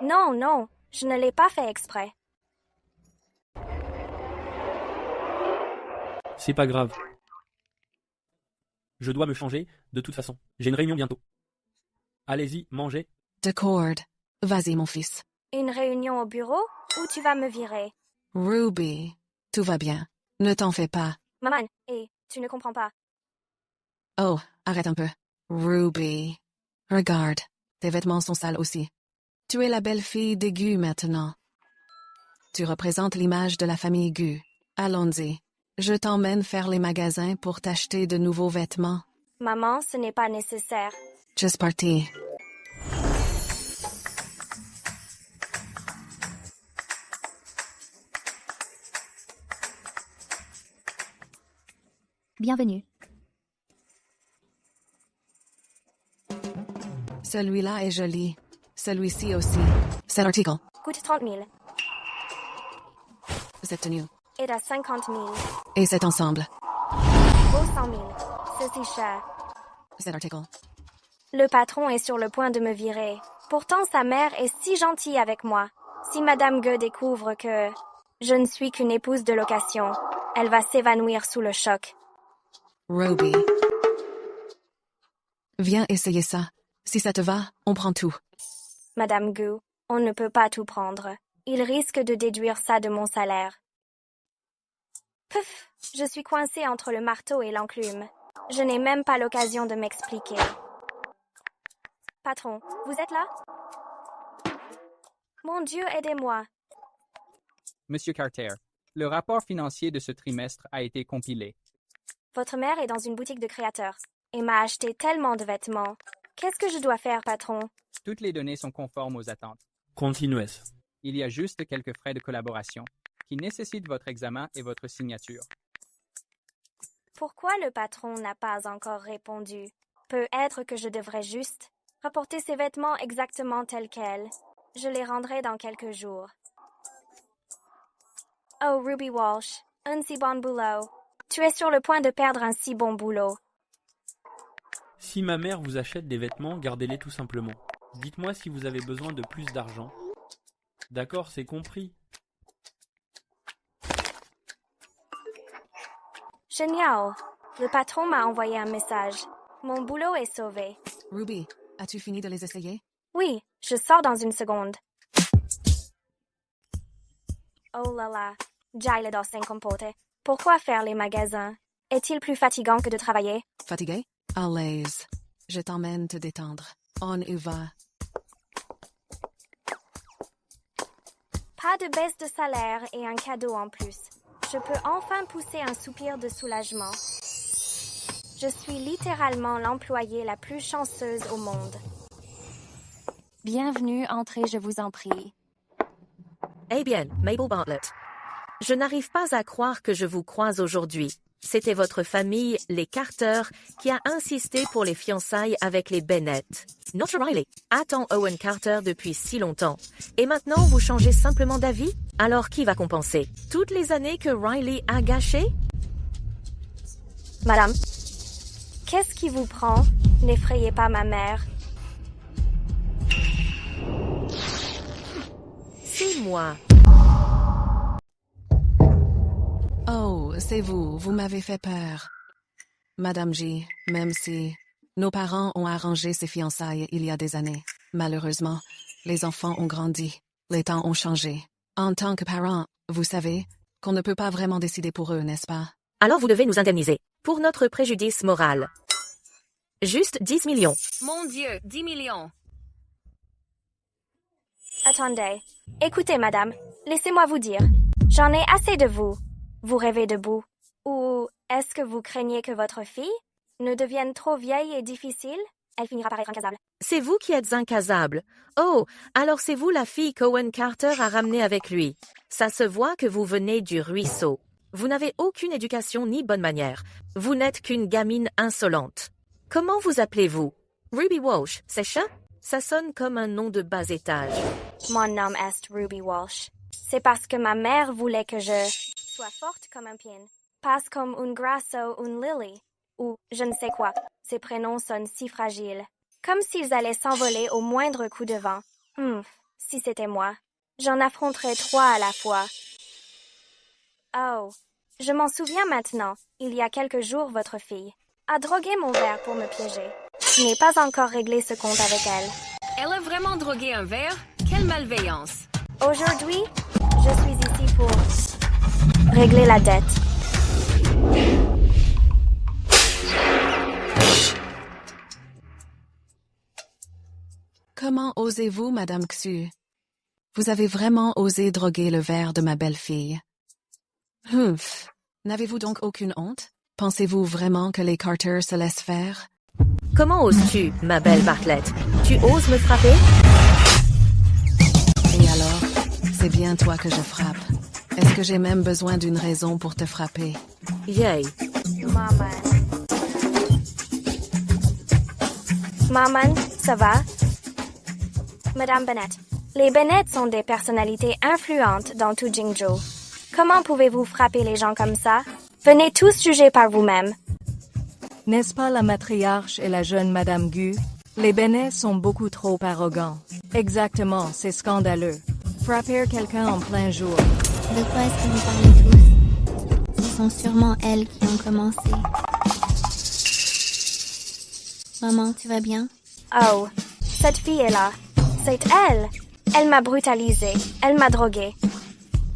Non, non, je ne l'ai pas fait exprès. C'est pas grave. Je dois me changer, de toute façon. J'ai une réunion bientôt. Allez-y, mangez. D'accord. Vas-y, mon fils. Une réunion au bureau ou tu vas me virer? Ruby, tout va bien. Ne t'en fais pas. Maman, tu ne comprends pas. Oh, arrête un peu. Ruby. Regarde, tes vêtements sont sales aussi. Tu es la belle-fille des Gu maintenant. Tu représentes l'image de la famille Gu. Allons-y. Je t'emmène faire les magasins pour t'acheter de nouveaux vêtements. Maman, ce n'est pas nécessaire. Just parti. Bienvenue. Celui-là est joli. Celui-ci aussi. Cet article. Coûte 30 000. Cette tenue. Et à 50 000. Et cet ensemble. Vaut 100 000. C'est si cher. Cet article. Le patron est sur le point de me virer. Pourtant, sa mère est si gentille avec moi. Si Madame Gue découvre que je ne suis qu'une épouse de location, elle va s'évanouir sous le choc. Ruby. Viens essayer ça. Si ça te va, on prend tout. Madame Gue, on ne peut pas tout prendre. Il risque de déduire ça de mon salaire. Puf, je suis coincée entre le marteau et l'enclume. Je n'ai même pas l'occasion de m'expliquer. Patron, vous êtes là? Mon Dieu, aidez-moi. Monsieur Carter, le rapport financier de ce trimestre a été compilé. Votre mère est dans une boutique de créateurs et m'a acheté tellement de vêtements. Qu'est-ce que je dois faire, patron? Toutes les données sont conformes aux attentes. Continuez. Il y a juste quelques frais de collaboration qui nécessitent votre examen et votre signature. Pourquoi le patron n'a pas encore répondu? Peut-être que je devrais juste rapporter ces vêtements exactement tels quels. Je les rendrai dans quelques jours. Oh, Ruby Walsh, un si bon boulot. Tu es sur le point de perdre un si bon boulot. Si ma mère vous achète des vêtements, gardez-les tout simplement. Dites-moi si vous avez besoin de plus d'argent. D'accord, c'est compris. Génial. Le patron m'a envoyé un message. Mon boulot est sauvé. Ruby, as-tu fini de les essayer? Oui, je sors dans une seconde. Oh là là, già le dos en compote. Pourquoi faire les magasins? Est-il plus fatigant que de travailler? Fatigué? À l'aise. Je t'emmène te détendre. On y va. Pas de baisse de salaire et un cadeau en plus. Je peux enfin pousser un soupir de soulagement. Je suis littéralement l'employée la plus chanceuse au monde. Bienvenue, entrez, je vous en prie. Eh bien, Mabel Bartlett. Je n'arrive pas à croire que je vous croise aujourd'hui. C'était votre famille, les Carter, qui a insisté pour les fiançailles avec les Bennett. Notre Riley attend Owen Carter depuis si longtemps. Et maintenant, vous changez simplement d'avis? Alors qui va compenser? Toutes les années que Riley a gâchées? Madame, qu'est-ce qui vous prend? N'effrayez pas ma mère. C'est moi. Oh, c'est vous, vous m'avez fait peur. Madame J, même si nos parents ont arrangé ces fiançailles il y a des années, malheureusement, les enfants ont grandi, les temps ont changé. En tant que parents, vous savez qu'on ne peut pas vraiment décider pour eux, n'est-ce pas? Alors vous devez nous indemniser pour notre préjudice moral. Juste 10 millions. Mon Dieu, 10 millions. Attendez. Écoutez, madame, laissez-moi vous dire. J'en ai assez de vous. Vous rêvez debout. Ou est-ce que vous craignez que votre fille ne devienne trop vieille et difficile? Elle finira par être incasable. C'est vous qui êtes incasable. Oh, alors c'est vous la fille qu'Owen Carter a ramenée avec lui. Ça se voit que vous venez du ruisseau. Vous n'avez aucune éducation ni bonne manière. Vous n'êtes qu'une gamine insolente. Comment vous appelez-vous? Ruby Walsh, c'est ça? Ça sonne comme un nom de bas étage. Mon nom est Ruby Walsh. C'est parce que ma mère voulait que je sois forte comme un pin. Pas comme un grasso, un lily. Ou je ne sais quoi. Ces prénoms sonnent si fragiles. Comme s'ils allaient s'envoler au moindre coup de vent. Si c'était moi, j'en affronterais 3 à la fois. Oh, je m'en souviens maintenant. Il y a quelques jours, votre fille a drogué mon verre pour me piéger. Je n'ai pas encore réglé ce compte avec elle. Elle a vraiment drogué un verre? Quelle malveillance! Aujourd'hui, je suis ici pour régler la dette. Comment osez-vous, Madame Xu? Vous avez vraiment osé droguer le verre de ma belle-fille. N'avez-vous donc aucune honte? Pensez-vous vraiment que les Carter se laissent faire? Comment oses-tu, ma belle Bartlett? Tu oses me frapper? Et alors, c'est bien toi que je frappe. Est-ce que j'ai même besoin d'une raison pour te frapper? Yay. Maman, ça va? Madame Bennett, les Bennett sont des personnalités influentes dans tout Jingzhou. Comment pouvez-vous frapper les gens comme ça? Venez tous juger par vous-même. N'est-ce pas la matriarche et la jeune Madame Gu? Les Bennett sont beaucoup trop arrogants. Exactement, c'est scandaleux. Frapper quelqu'un en plein jour. De quoi est-ce que vous parlez tous? Ce sont sûrement elles qui ont commencé. Maman, tu vas bien? Oh, cette fille est là. C'est elle. Elle m'a brutalisée, elle m'a droguée.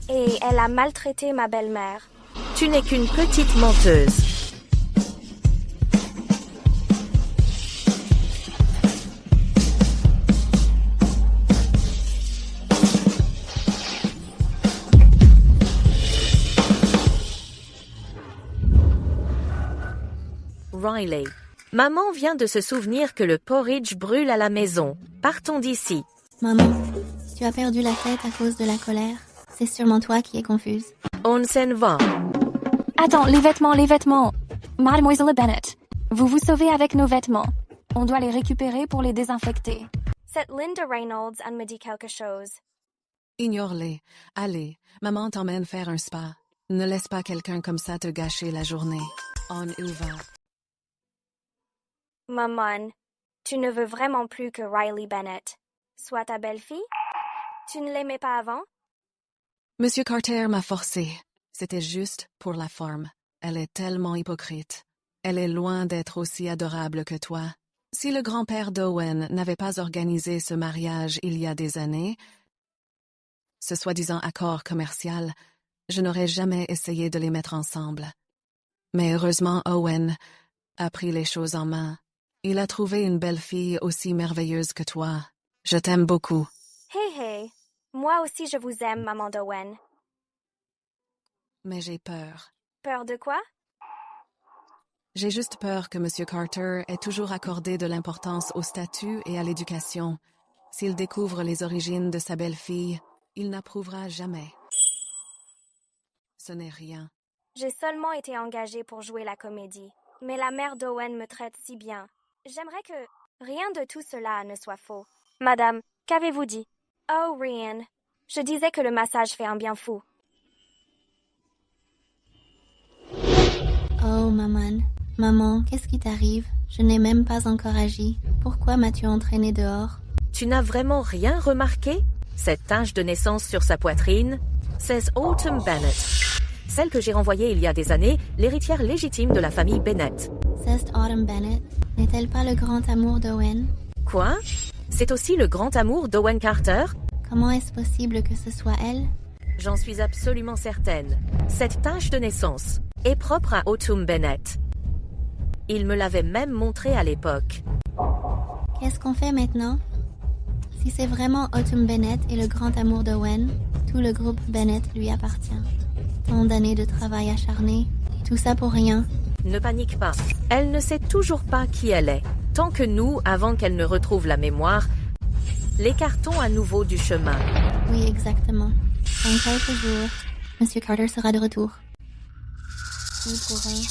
Et elle a maltraité ma belle-mère. Tu n'es qu'une petite menteuse. Riley. Maman vient de se souvenir que le porridge brûle à la maison. Partons d'ici. Maman, tu as perdu la tête à cause de la colère. C'est sûrement toi qui es confuse. On s'en va. Attends, les vêtements. Mademoiselle Bennett, vous vous sauvez avec nos vêtements. On doit les récupérer pour les désinfecter. Cette Linda Reynolds en me dit quelque chose. Ignore-les. Allez, maman t'emmène faire un spa. Ne laisse pas quelqu'un comme ça te gâcher la journée. On y va. Maman, tu ne veux vraiment plus que Riley Bennett soit ta belle-fille? Tu ne l'aimais pas avant? Monsieur Carter m'a forcé. C'était juste pour la forme. Elle est tellement hypocrite. Elle est loin d'être aussi adorable que toi. Si le grand-père d'Owen n'avait pas organisé ce mariage il y a des années, ce soi-disant accord commercial, je n'aurais jamais essayé de les mettre ensemble. Mais heureusement, Owen a pris les choses en main. Il a trouvé une belle-fille aussi merveilleuse que toi. Je t'aime beaucoup. Hey. Moi aussi je vous aime, maman d'Owen. Mais j'ai peur. Peur de quoi? J'ai juste peur que Monsieur Carter ait toujours accordé de l'importance au statut et à l'éducation. S'il découvre les origines de sa belle-fille, il n'approuvera jamais. Ce n'est rien. J'ai seulement été engagée pour jouer la comédie. Mais la mère d'Owen me traite si bien. J'aimerais que rien de tout cela ne soit faux. Madame, qu'avez-vous dit? Oh, rien. Je disais que le massage fait un bien fou. Oh, maman. Maman, qu'est-ce qui t'arrive? Je n'ai même pas encore agi. Pourquoi m'as-tu entraîné dehors? Tu n'as vraiment rien remarqué? Cette tache de naissance sur sa poitrine, c'est Autumn Bennett. Celle que j'ai renvoyée il y a des années, l'héritière légitime de la famille Bennett. C'est Autumn Bennett. N'est-elle pas le grand amour d'Owen? Quoi? C'est aussi le grand amour d'Owen Carter? Comment est-ce possible que ce soit elle? J'en suis absolument certaine. Cette tache de naissance est propre à Autumn Bennett. Il me l'avait même montré à l'époque. Qu'est-ce qu'on fait maintenant? Si c'est vraiment Autumn Bennett et le grand amour d'Owen, tout le groupe Bennett lui appartient. Tant d'années de travail acharné, tout ça pour rien. Ne panique pas. Elle ne sait toujours pas qui elle est. Tant que nous, avant qu'elle ne retrouve la mémoire, l'écartons à nouveau du chemin. Oui, exactement. Dans quelques jours, Monsieur Carter sera de retour. Nous pourrons...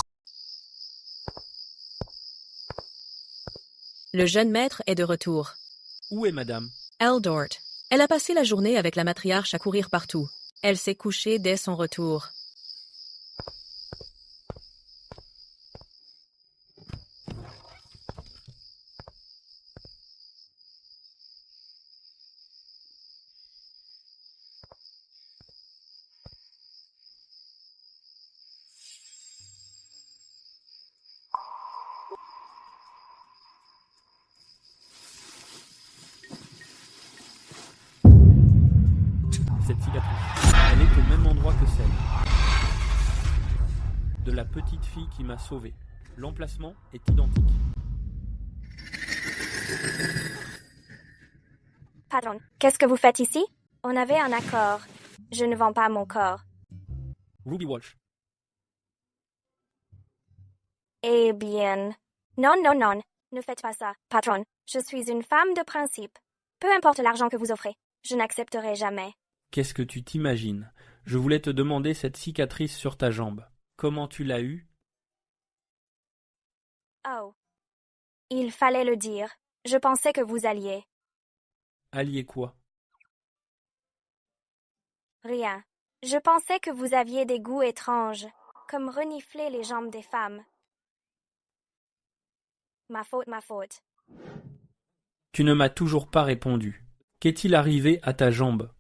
Le jeune maître est de retour. Où est madame? Eldort. Elle a passé la journée avec la matriarche à courir partout. Elle s'est couchée dès son retour. Cette cicatrice, elle est au même endroit que celle de la petite fille qui m'a sauvé. L'emplacement est identique. Pardon, qu'est-ce que vous faites ici? On avait un accord. Je ne vends pas mon corps. Ruby Walsh. Eh bien... Non, ne faites pas ça, patron. Je suis une femme de principe. Peu importe l'argent que vous offrez, je n'accepterai jamais. Qu'est-ce que tu t'imagines? Je voulais te demander cette cicatrice sur ta jambe. Comment tu l'as eue? Oh. Il fallait le dire. Je pensais que vous alliez. Allier quoi? Rien. Je pensais que vous aviez des goûts étranges, comme renifler les jambes des femmes. Ma faute. Tu ne m'as toujours pas répondu. Qu'est-il arrivé à ta jambe?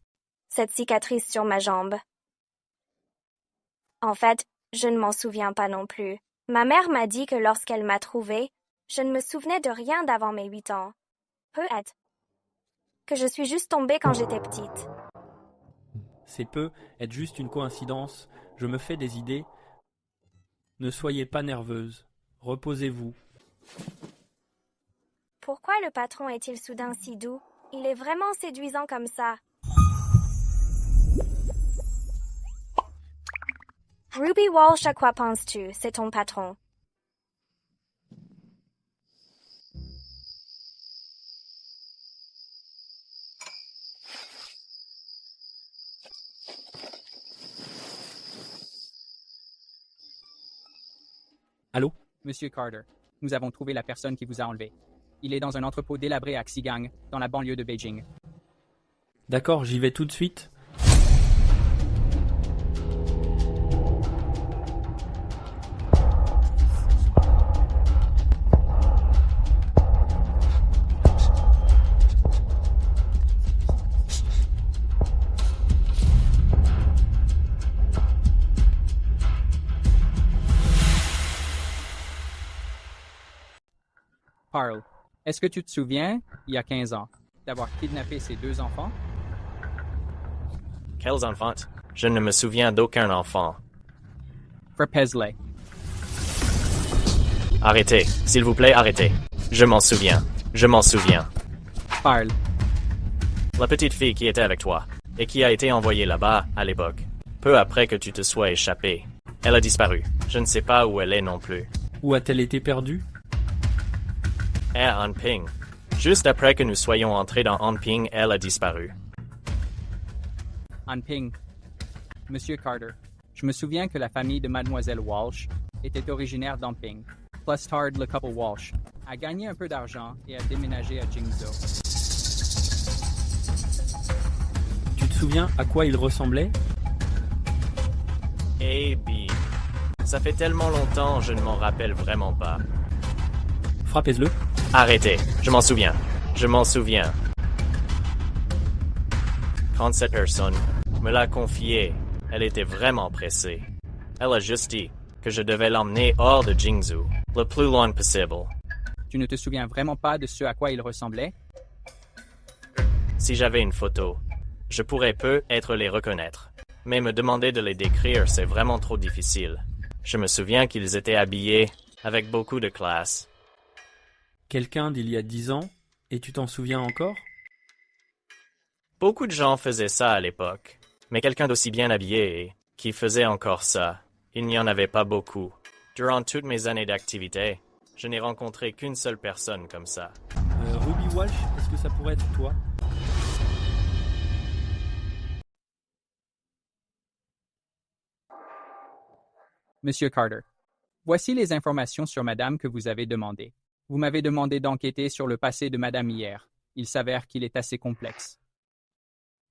Cette cicatrice sur ma jambe. En fait, je ne m'en souviens pas non plus. Ma mère m'a dit que lorsqu'elle m'a trouvée, je ne me souvenais de rien d'avant mes 8 ans. Peut-être. que je suis juste tombée quand j'étais petite. C'est peut être juste une coïncidence. Je me fais des idées. Ne soyez pas nerveuse. Reposez-vous. Pourquoi le patron est-il soudain si doux? Il est vraiment séduisant comme ça. Ruby Walsh, à quoi penses-tu? C'est ton patron. Allô? Monsieur Carter, nous avons trouvé la personne qui vous a enlevé. Il est dans un entrepôt délabré à Xigang, dans la banlieue de Beijing. D'accord, j'y vais tout de suite. Parle, est-ce que tu te souviens, il y a 15 ans, d'avoir kidnappé ces 2 enfants? Quels enfants? Je ne me souviens d'aucun enfant. Frappez-les. Arrêtez, s'il vous plaît, arrêtez. Je m'en souviens. Je m'en souviens. Parle. La petite fille qui était avec toi, et qui a été envoyée là-bas, à l'époque, peu après que tu te sois échappé. Elle a disparu. Je ne sais pas où elle est non plus. Où a-t-elle été perdue? À Anping. Juste après que nous soyons entrés dans Anping, elle a disparu. Anping. Monsieur Carter, je me souviens que la famille de Mademoiselle Walsh était originaire d'Anping. Plus tard, le couple Walsh a gagné un peu d'argent et a déménagé à Jingzhou. Tu te souviens à quoi il ressemblait? Eh bien, ça fait tellement longtemps, je ne m'en rappelle vraiment pas. Frappez-le. Arrêtez, je m'en souviens. Je m'en souviens. Quand cette personne me l'a confié, elle était vraiment pressée. Elle a juste dit que je devais l'emmener hors de Jingzhou, le plus loin possible. Tu ne te souviens vraiment pas de ce à quoi il ressemblait? Si j'avais une photo, je pourrais peut-être les reconnaître. Mais me demander de les décrire, c'est vraiment trop difficile. Je me souviens qu'ils étaient habillés avec beaucoup de classe. Quelqu'un d'il y a 10 ans, et tu t'en souviens encore? Beaucoup de gens faisaient ça à l'époque, mais quelqu'un d'aussi bien habillé et qui faisait encore ça, il n'y en avait pas beaucoup. Durant toutes mes années d'activité, je n'ai rencontré qu'une seule personne comme ça. Ruby Walsh, est-ce que ça pourrait être toi? Monsieur Carter, voici les informations sur Madame que vous avez demandées. Vous m'avez demandé d'enquêter sur le passé de Madame hier. Il s'avère qu'il est assez complexe.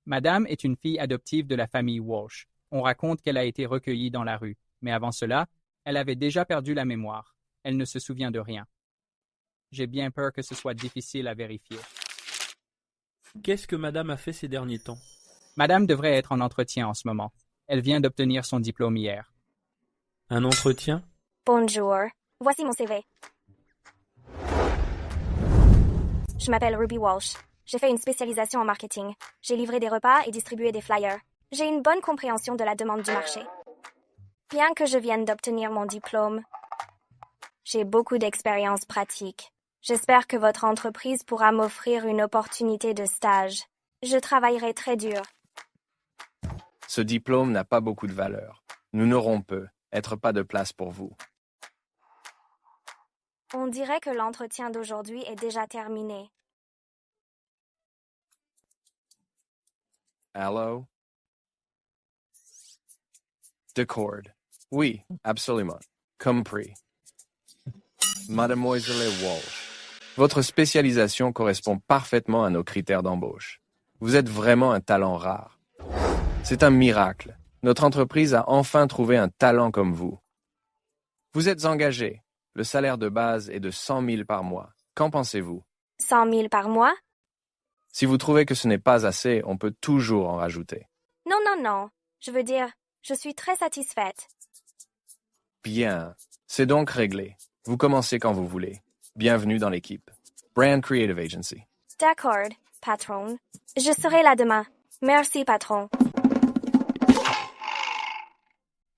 Madame est une fille adoptive de la famille Walsh. On raconte qu'elle a été recueillie dans la rue, mais avant cela, elle avait déjà perdu la mémoire. Elle ne se souvient de rien. J'ai bien peur que ce soit difficile à vérifier. Qu'est-ce que Madame a fait ces derniers temps? Madame devrait être en entretien en ce moment. Elle vient d'obtenir son diplôme hier. Un entretien? Bonjour. Voici mon CV. Je m'appelle Ruby Walsh. J'ai fait une spécialisation en marketing. J'ai livré des repas et distribué des flyers. J'ai une bonne compréhension de la demande du marché. Bien que je vienne d'obtenir mon diplôme, j'ai beaucoup d'expérience pratique. J'espère que votre entreprise pourra m'offrir une opportunité de stage. Je travaillerai très dur. Ce diplôme n'a pas beaucoup de valeur. Nous n'aurons peut-être pas de place pour vous. On dirait que l'entretien d'aujourd'hui est déjà terminé. Allô? D'accord. Oui, absolument. Compris. Mademoiselle Walsh, votre spécialisation correspond parfaitement à nos critères d'embauche. Vous êtes vraiment un talent rare. C'est un miracle. Notre entreprise a enfin trouvé un talent comme vous. Vous êtes engagé. Le salaire de base est de 100 000 par mois. Qu'en pensez-vous? 100 000 par mois? Si vous trouvez que ce n'est pas assez, on peut toujours en rajouter. Non, non, non. Je veux dire, je suis très satisfaite. Bien. C'est donc réglé. Vous commencez quand vous voulez. Bienvenue dans l'équipe. Brand Creative Agency. D'accord. patron. Je serai là demain. Merci, patron.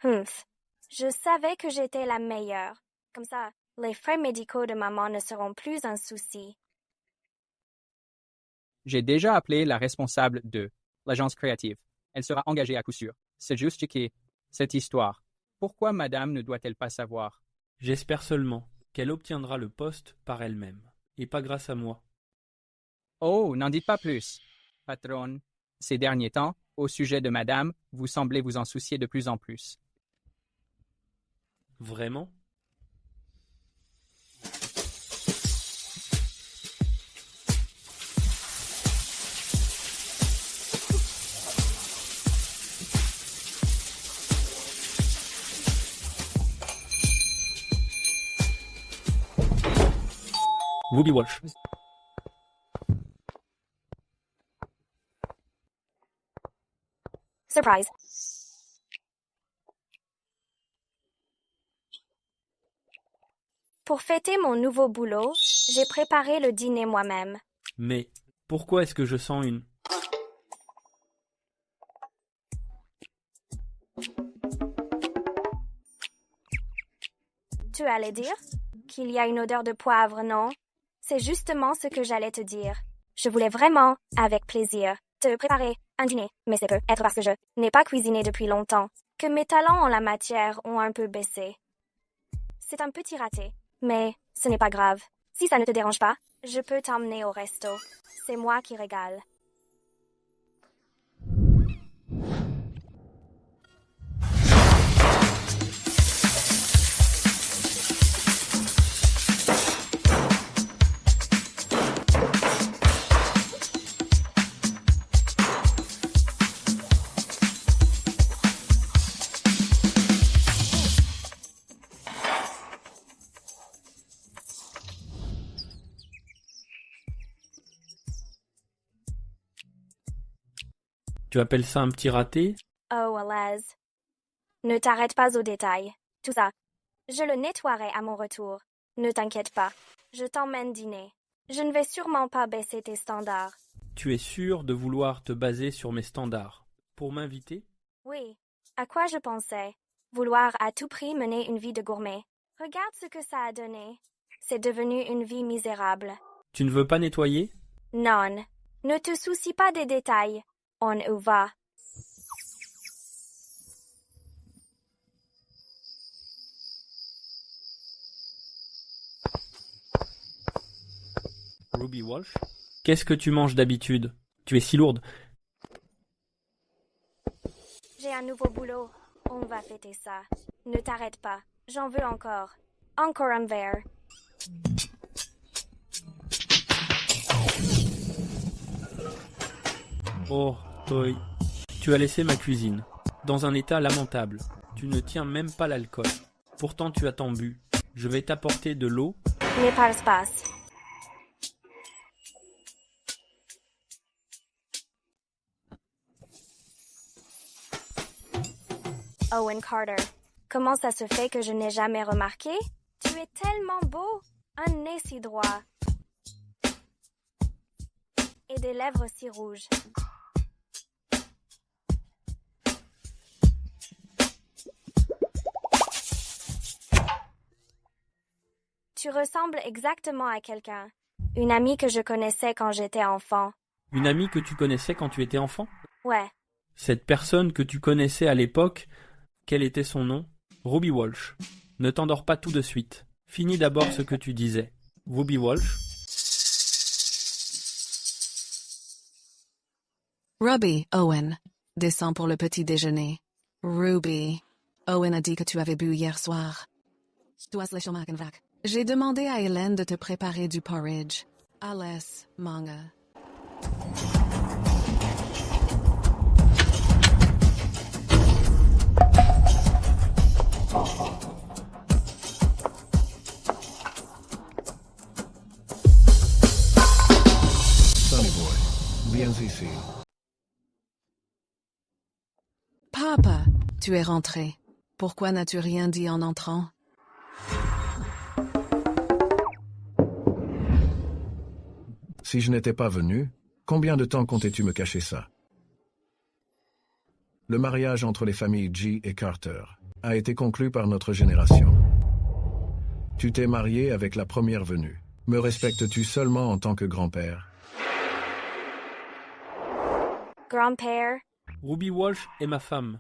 Humph. Je savais que j'étais la meilleure. Comme ça, les frais médicaux de maman ne seront plus un souci. J'ai déjà appelé la responsable de l'agence créative. Elle sera engagée à coup sûr. C'est juste que cette histoire. Pourquoi madame ne doit-elle pas savoir? J'espère seulement qu'elle obtiendra le poste par elle-même, et pas grâce à moi. Oh, n'en dites pas plus. Patron, ces derniers temps, au sujet de madame, vous semblez vous en soucier de plus en plus. Vraiment? Ruby Walsh. Surprise. Pour fêter mon nouveau boulot, j'ai préparé le dîner moi-même. Mais pourquoi est-ce que je sens une... Tu allais dire qu'il y a une odeur de poivre, non? C'est justement ce que j'allais te dire. Je voulais vraiment, avec plaisir, te préparer un dîner, mais c'est peut être parce que je n'ai pas cuisiné depuis longtemps, que mes talents en la matière ont un peu baissé. C'est un petit raté, mais ce n'est pas grave. Si ça ne te dérange pas, je peux t'emmener au resto. C'est moi qui régale. Tu appelles ça un petit raté? Oh, alas. Ne t'arrête pas aux détails. Tout ça, je le nettoierai à mon retour. Ne t'inquiète pas. Je t'emmène dîner. Je ne vais sûrement pas baisser tes standards. Tu es sûr de vouloir te baser sur mes standards pour m'inviter? Oui. À quoi je pensais? Vouloir à tout prix mener une vie de gourmet. Regarde ce que ça a donné. C'est devenu une vie misérable. Tu ne veux pas nettoyer? Non. Ne te soucie pas des détails. On y va. Ruby Walsh? Qu'est-ce que tu manges d'habitude? Tu es si lourde. J'ai un nouveau boulot. On va fêter ça. Ne t'arrête pas. J'en veux encore. Encore un verre. Oh, Toy. Tu as laissé ma cuisine dans un état lamentable. Tu ne tiens même pas l'alcool. Pourtant tu as tant bu. Je vais t'apporter de l'eau. N'aie pas l'espace. Owen Carter, comment ça se fait que je n'ai jamais remarqué? Tu es tellement beau, un nez si droit et des lèvres si rouges. Tu ressembles exactement à quelqu'un. Une amie que je connaissais quand j'étais enfant. Une amie que tu connaissais quand tu étais enfant? Ouais. Cette personne que tu connaissais à l'époque, quel était son nom? Ruby Walsh. Ne t'endors pas tout de suite. Finis d'abord ce que tu disais. Ruby Walsh. Ruby, Owen. Descends pour le petit déjeuner. Ruby. Owen a dit que tu avais bu hier soir. J'ai demandé à Hélène de te préparer du porridge. Alles, manga. Sonny Boy, viens ici. Papa, tu es rentré. Pourquoi n'as-tu rien dit en entrant? Si je n'étais pas venu, Combien de temps comptais-tu me cacher ça? Le mariage entre les familles G et Carter a été conclu par notre génération. Tu t'es marié avec la première venue. Me respectes-tu seulement en tant que grand-père? Grand-père, Ruby Walsh est ma femme.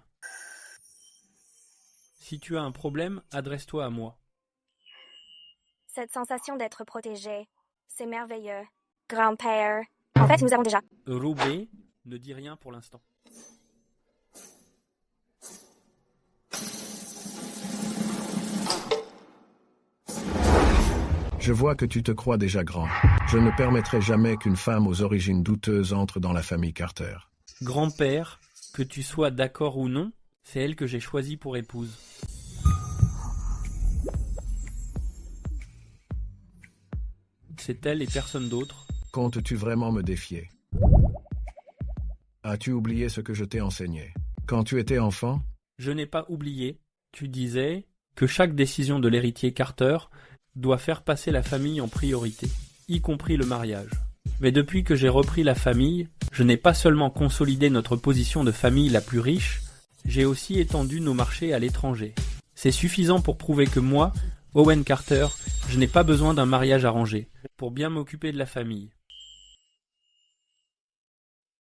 Si tu as un problème, adresse-toi à moi. cette sensation d'être protégé, c'est merveilleux. Grand-père. En fait, nous avons déjà. Ruby ne dit rien pour l'instant. Je vois que tu te crois déjà grand. Je ne permettrai jamais qu'une femme aux origines douteuses entre dans la famille Carter. Grand-père, que tu sois d'accord ou non, c'est elle que j'ai choisie pour épouse. C'est elle et personne d'autre. Comptes-tu vraiment me défier? As-tu oublié ce que je t'ai enseigné? Quand tu étais enfant? Je n'ai pas oublié. Tu disais que chaque décision de l'héritier Carter doit faire passer la famille en priorité, y compris le mariage. Mais depuis que j'ai repris la famille, je n'ai pas seulement consolidé notre position de famille la plus riche, j'ai aussi étendu nos marchés à l'étranger. C'est suffisant pour prouver que moi, Owen Carter, je n'ai pas besoin d'un mariage arrangé pour bien m'occuper de la famille.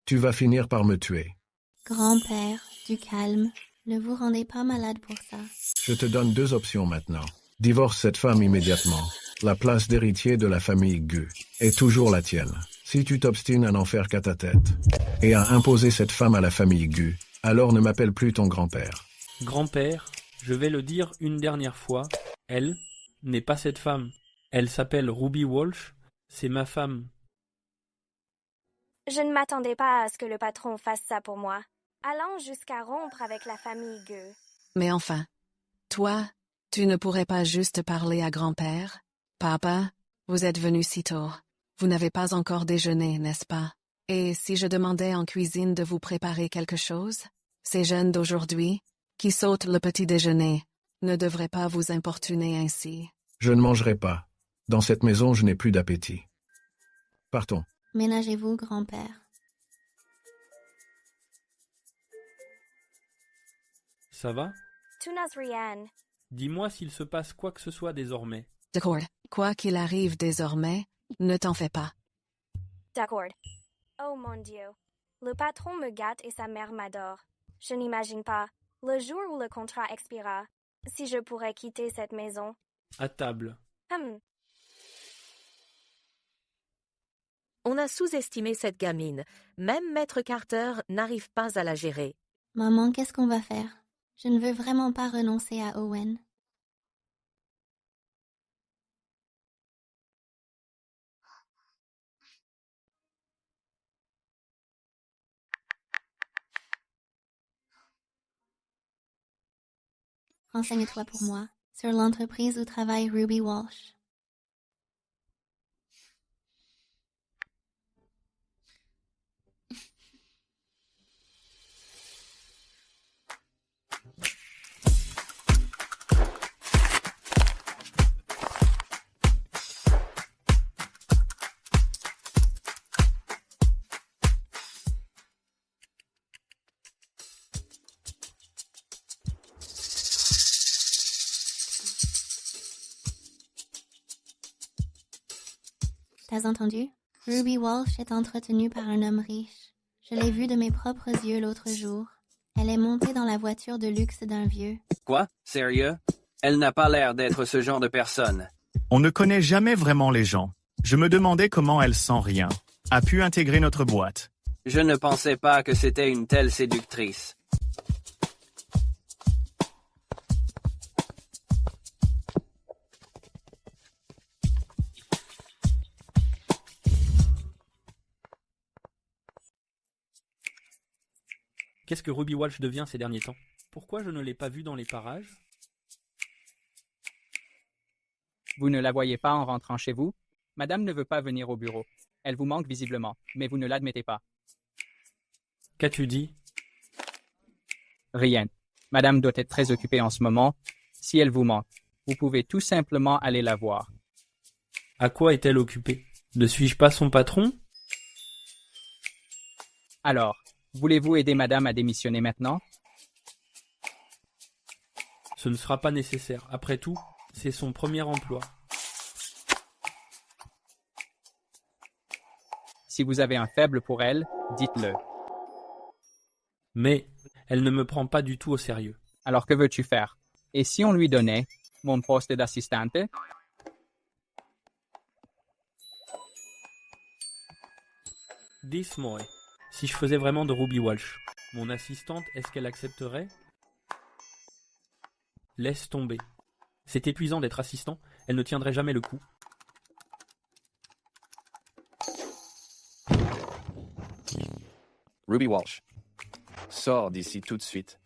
Tu vas finir par me tuer. Grand-père, du calme. Ne vous rendez pas malade pour ça. Je te donne deux options maintenant. Divorce cette femme immédiatement. La place d'héritier de la famille Gu est toujours la tienne. Si tu t'obstines à n'en faire qu'à ta tête et à imposer cette femme à la famille Gu, alors ne m'appelle plus ton grand-père. Grand-père, je vais le dire une dernière fois, elle n'est pas cette femme. Elle s'appelle Ruby Walsh, c'est ma femme. Je ne m'attendais pas à ce que le patron fasse ça pour moi, allant jusqu'à rompre avec la famille Gu. Mais enfin, toi, tu ne pourrais pas juste parler à grand-père? Papa, vous êtes venu si tôt. Vous n'avez pas encore déjeuné, n'est-ce pas? Et si je demandais en cuisine de vous préparer quelque chose? Ces jeunes d'aujourd'hui, qui sautent le petit déjeuner, ne devraient pas vous importuner ainsi. Je ne mangerai pas. Dans cette maison, je n'ai plus d'appétit. Partons. Ménagez-vous, grand-père. Ça va? Tu n'as rien. Dis-moi s'il se passe quoi que ce soit désormais. D'accord. Quoi qu'il arrive désormais, ne t'en fais pas. D'accord. Oh mon Dieu. Le patron me gâte et sa mère m'adore. Je n'imagine pas, le jour où le contrat expira, si je pourrais quitter cette maison. À table. On a sous-estimé cette gamine. Même Maître Carter n'arrive pas à la gérer. Maman, qu'est-ce qu'on va faire? Je ne veux vraiment pas renoncer à Owen. Renseigne-toi pour moi sur l'entreprise où travaille Ruby Walsh. T'as entendu? Ruby Walsh est entretenue par un homme riche. Je l'ai vue de mes propres yeux l'autre jour. Elle est montée dans la voiture de luxe d'un vieux. Quoi? Sérieux? Elle n'a pas l'air d'être ce genre de personne. On ne connaît jamais vraiment les gens. Je me demandais comment elle, sans rien, a pu intégrer notre boîte. Je ne pensais pas que c'était une telle séductrice. Qu'est-ce que Ruby Walsh devient ces derniers temps? Pourquoi je ne l'ai pas vue dans les parages? Vous ne la voyez pas en rentrant chez vous? Madame ne veut pas venir au bureau. Elle vous manque visiblement, mais vous ne l'admettez pas. Qu'as-tu dit? Rien. Madame doit être très occupée en ce moment. Si elle vous manque, vous pouvez tout simplement aller la voir. À quoi est-elle occupée? Ne suis-je pas son patron? Alors, voulez-vous aider madame à démissionner maintenant? Ce ne sera pas nécessaire. Après tout, c'est son premier emploi. Si vous avez un faible pour elle, dites-le. Mais elle ne me prend pas du tout au sérieux. Alors que veux-tu faire? Et si on lui donnait mon poste d'assistante? Dis-moi, si je faisais vraiment de Ruby Walsh, mon assistante, est-ce qu'elle accepterait? Laisse tomber. C'est épuisant d'être assistant, elle ne tiendrait jamais le coup. Ruby Walsh, sors d'ici tout de suite.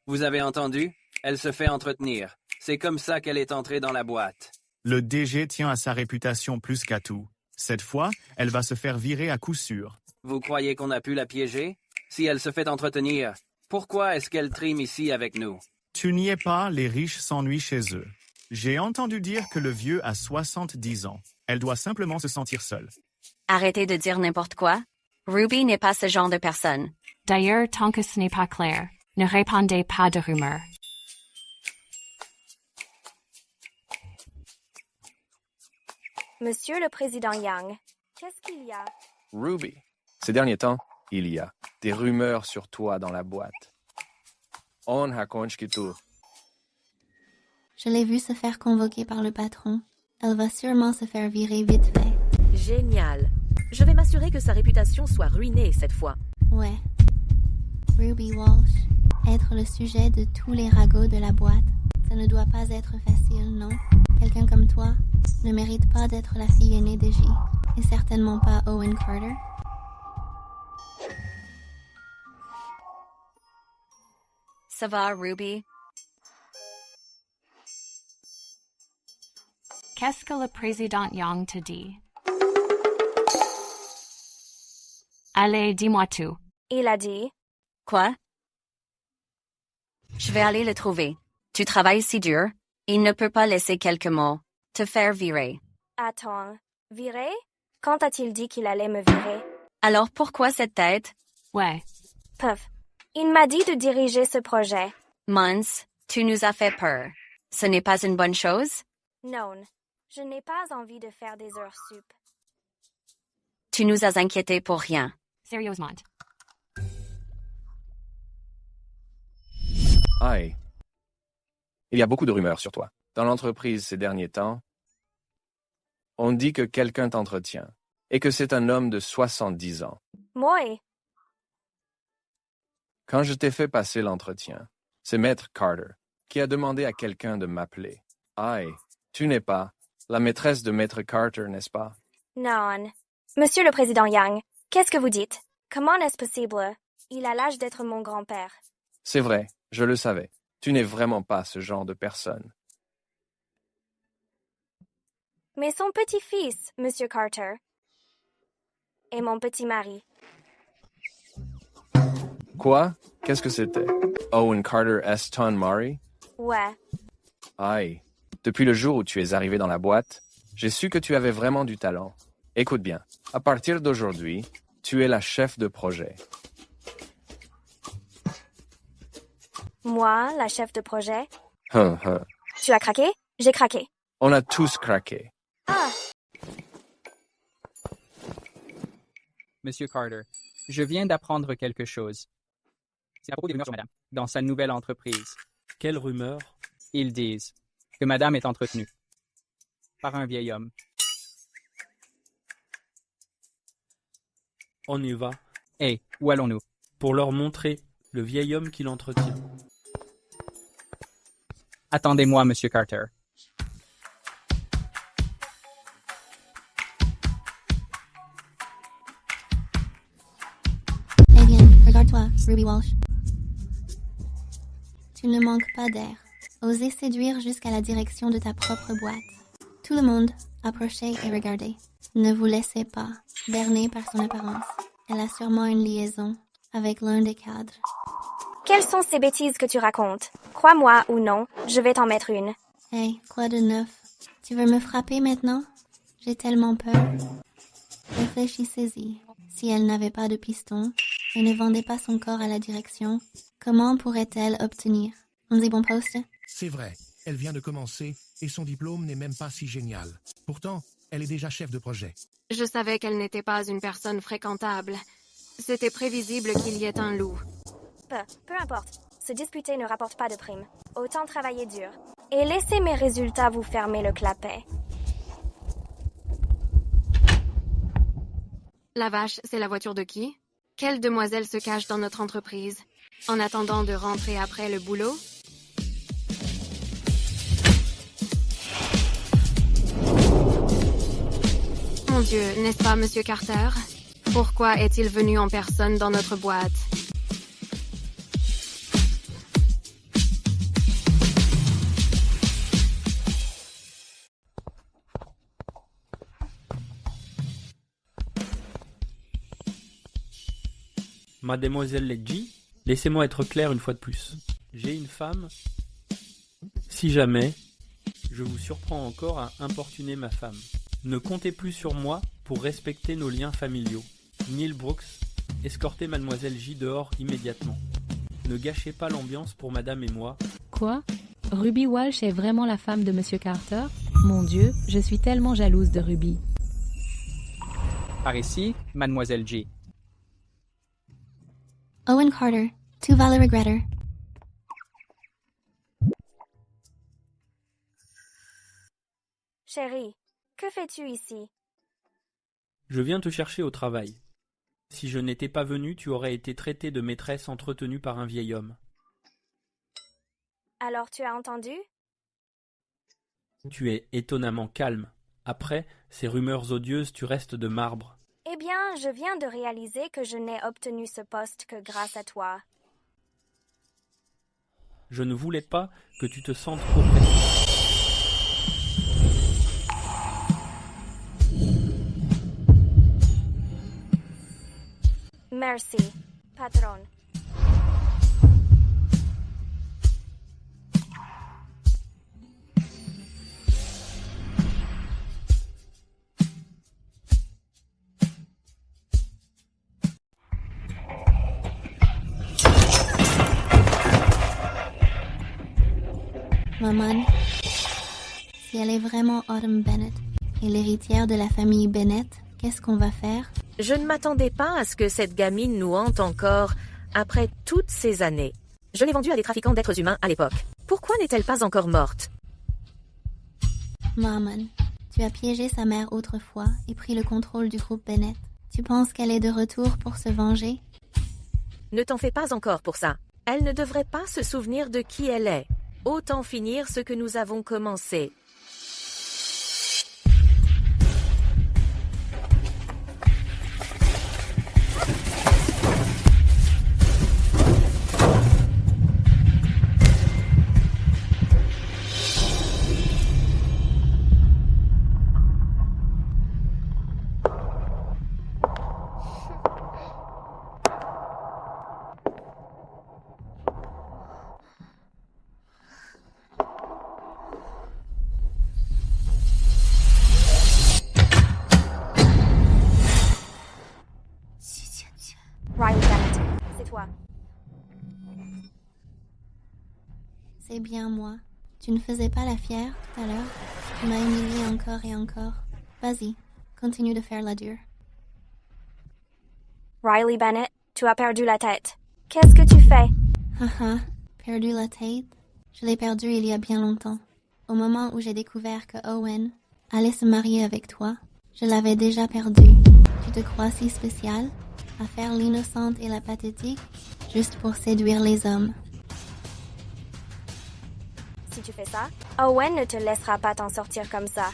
Vous avez entendu? Elle se fait entretenir. C'est comme ça qu'elle est entrée dans la boîte. Le DG tient à sa réputation plus qu'à tout. Cette fois, elle va se faire virer à coup sûr. Vous croyez qu'on a pu la piéger? Si elle se fait entretenir, pourquoi est-ce qu'elle trime ici avec nous? Tu n'y es pas, les riches s'ennuient chez eux. J'ai entendu dire que le vieux a 70 ans. Elle doit simplement se sentir seule. Arrêtez de dire n'importe quoi. Ruby n'est pas ce genre de personne. D'ailleurs, tant que ce n'est pas clair, ne répandez pas de rumeurs. Monsieur le président Yang, qu'est-ce qu'il y a? Ruby, ces derniers temps, il y a des rumeurs sur toi dans la boîte. On hakonchkitu. Je l'ai vue se faire convoquer par le patron. Elle va sûrement se faire virer vite fait. Génial. Je vais m'assurer que sa réputation soit ruinée cette fois. Ouais. Ruby Walsh, être le sujet de tous les ragots de la boîte, ça ne doit pas être facile, non? Quelqu'un comme toi ne mérite pas d'être la fille aînée de J, et certainement pas Owen Carter. Ça va, Ruby? Qu'est-ce que le président Yang te dit? Allez, dis-moi tout. Il a dit. Quoi? Je vais aller le trouver. Tu travailles si dur, il ne peut pas laisser quelques mots. Te faire virer. Attends, virer? Quand a-t-il dit qu'il allait me virer? Alors pourquoi cette tête? Ouais. Puf. Il m'a dit de diriger ce projet. Mons, tu nous as fait peur. Ce n'est pas une bonne chose? Non. Je n'ai pas envie de faire des heures sup. Tu nous as inquiétés pour rien. Sérieusement. Aïe. Il y a beaucoup de rumeurs sur toi. Dans l'entreprise ces derniers temps, on dit que quelqu'un t'entretient et que c'est un homme de 70 ans. Moi? Quand je t'ai fait passer l'entretien, c'est Maître Carter qui a demandé à quelqu'un de m'appeler. Aïe, tu n'es pas la maîtresse de Maître Carter, n'est-ce pas? Non. Monsieur le président Yang, qu'est-ce que vous dites? Comment est-ce possible? Il a l'âge d'être mon grand-père. C'est vrai, je le savais. Tu n'es vraiment pas ce genre de personne. Mais son petit-fils, Monsieur Carter, et mon petit mari. Quoi? Qu'est-ce que c'était? Owen Carter est ton mari? Ouais. Aïe. Depuis le jour où tu es arrivé dans la boîte, j'ai su que tu avais vraiment du talent. Écoute bien, à partir d'aujourd'hui, tu es la chef de projet. Moi, la chef de projet? Hum. Tu as craqué? J'ai craqué. On a tous craqué. Ah! Monsieur Carter, je viens d'apprendre quelque chose. C'est à propos des rumeurs sur madame, dans sa nouvelle entreprise. Quelle rumeur? Ils disent que madame est entretenue par un vieil homme. On y va. Hey, où allons-nous? Pour leur montrer le vieil homme qui l'entretient. Attendez-moi, Monsieur Carter. Eh bien, regarde-toi, Ruby Walsh. Tu ne manques pas d'air. Osez séduire jusqu'à la direction de ta propre boîte. Tout le monde, approchez et regardez. Ne vous laissez pas berner par son apparence. Elle a sûrement une liaison avec l'un des cadres. Quelles sont ces bêtises que tu racontes? Crois-moi ou non, je vais t'en mettre une. Hey, quoi de neuf? Tu veux me frapper maintenant? J'ai tellement peur. Réfléchissez-y. Si elle n'avait pas de piston et ne vendait pas son corps à la direction, comment pourrait-elle obtenir un si bon poste? C'est vrai, elle vient de commencer et son diplôme n'est même pas si génial. Pourtant, elle est déjà chef de projet. Je savais qu'elle n'était pas une personne fréquentable. C'était prévisible qu'il y ait un loup. Peu importe. Se disputer ne rapporte pas de prime. Autant travailler dur. Et laissez mes résultats vous fermer le clapet. La vache, c'est la voiture de qui? Quelle demoiselle se cache dans notre entreprise? En attendant de rentrer après le boulot? Mon Dieu, n'est-ce pas, Monsieur Carter? Pourquoi est-il venu en personne dans notre boîte? Mademoiselle Ledgy, laissez-moi être clair une fois de plus. J'ai une femme. Si jamais je vous surprends encore à importuner ma femme, ne comptez plus sur moi pour respecter nos liens familiaux. Neil Brooks, escortez Mademoiselle J dehors immédiatement. Ne gâchez pas l'ambiance pour Madame et moi. Quoi? Ruby Walsh est vraiment la femme de Monsieur Carter? Mon Dieu, je suis tellement jalouse de Ruby. Par ici, Mademoiselle J. Owen Carter, tu vas le regretter. Chérie, que fais-tu ici? Je viens te chercher au travail. Si je n'étais pas venu, tu aurais été traitée de maîtresse entretenue par un vieil homme. Alors tu as entendu? Tu es étonnamment calme. Après, ces rumeurs odieuses, tu restes de marbre. Eh bien, je viens de réaliser que je n'ai obtenu ce poste que grâce à toi. Je ne voulais pas que tu te sentes oppressée. Merci, patron. Maman, si elle est vraiment Autumn Bennett et l'héritière de la famille Bennett, qu'est-ce qu'on va faire? Je ne m'attendais pas à ce que cette gamine nous hante encore après toutes ces années. Je l'ai vendue à des trafiquants d'êtres humains à l'époque. Pourquoi n'est-elle pas encore morte? Maman, tu as piégé sa mère autrefois et pris le contrôle du groupe Bennett. Tu penses qu'elle est de retour pour se venger? Ne t'en fais pas encore pour ça. Elle ne devrait pas se souvenir de qui elle est. Autant finir ce que nous avons commencé. Riley Bennett, c'est toi. C'est bien moi. Tu ne faisais pas la fière tout à l'heure? Tu m'as humilié encore et encore. Vas-y, continue de faire la dure. Riley Bennett, tu as perdu la tête. Qu'est-ce que tu fais? Haha, perdu la tête? Je l'ai perdue il y a bien longtemps. Au moment où j'ai découvert que Owen allait se marier avec toi, je l'avais déjà perdue. Tu te crois si spécial à faire l'innocente et la pathétique juste pour séduire les hommes? Si tu fais ça, Owen ne te laissera pas t'en sortir comme ça.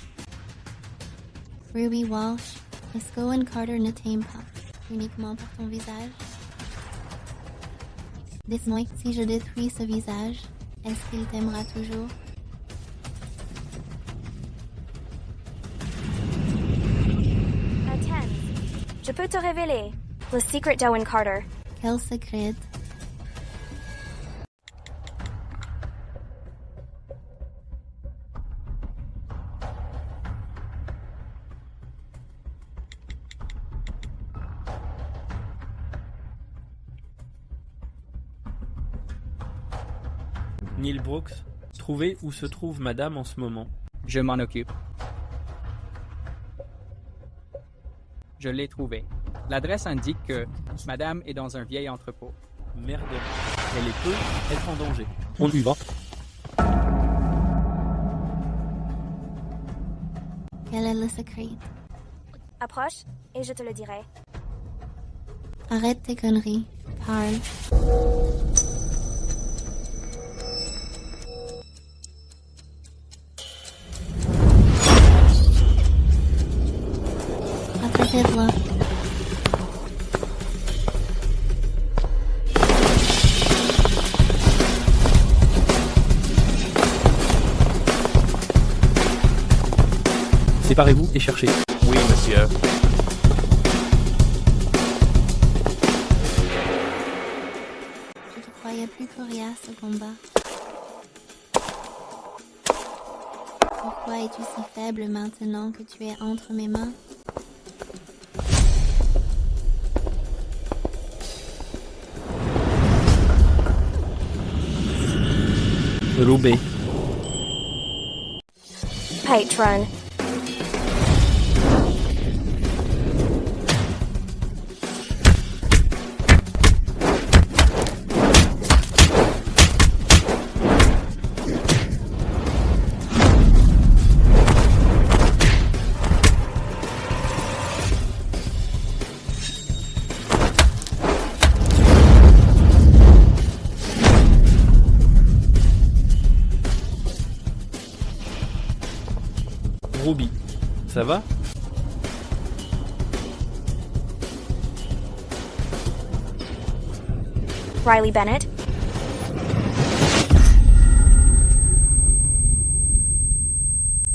Ruby Walsh, est-ce qu'Owen Carter ne t'aime pas uniquement pour ton visage? Dis-moi, si je détruis ce visage, est-ce qu'il t'aimera toujours? Attends, je peux te révéler le secret d'Owen Carter. Quel secret? Neil Brooks, trouvez où se trouve madame en ce moment. Je m'en occupe. Je l'ai trouvée. L'adresse indique que madame est dans un vieil entrepôt. Merde, elle peut être en danger. On y va. Quel est le secret? Approche, et je te le dirai. Arrête tes conneries. Parle. Attrapez-le. Séparez-vous et cherchez. Oui, monsieur. Je te croyais plus coriace au combat. Pourquoi es-tu si faible maintenant que tu es entre mes mains? Roubaix. Patron. Ruby, ça va? Riley Bennett.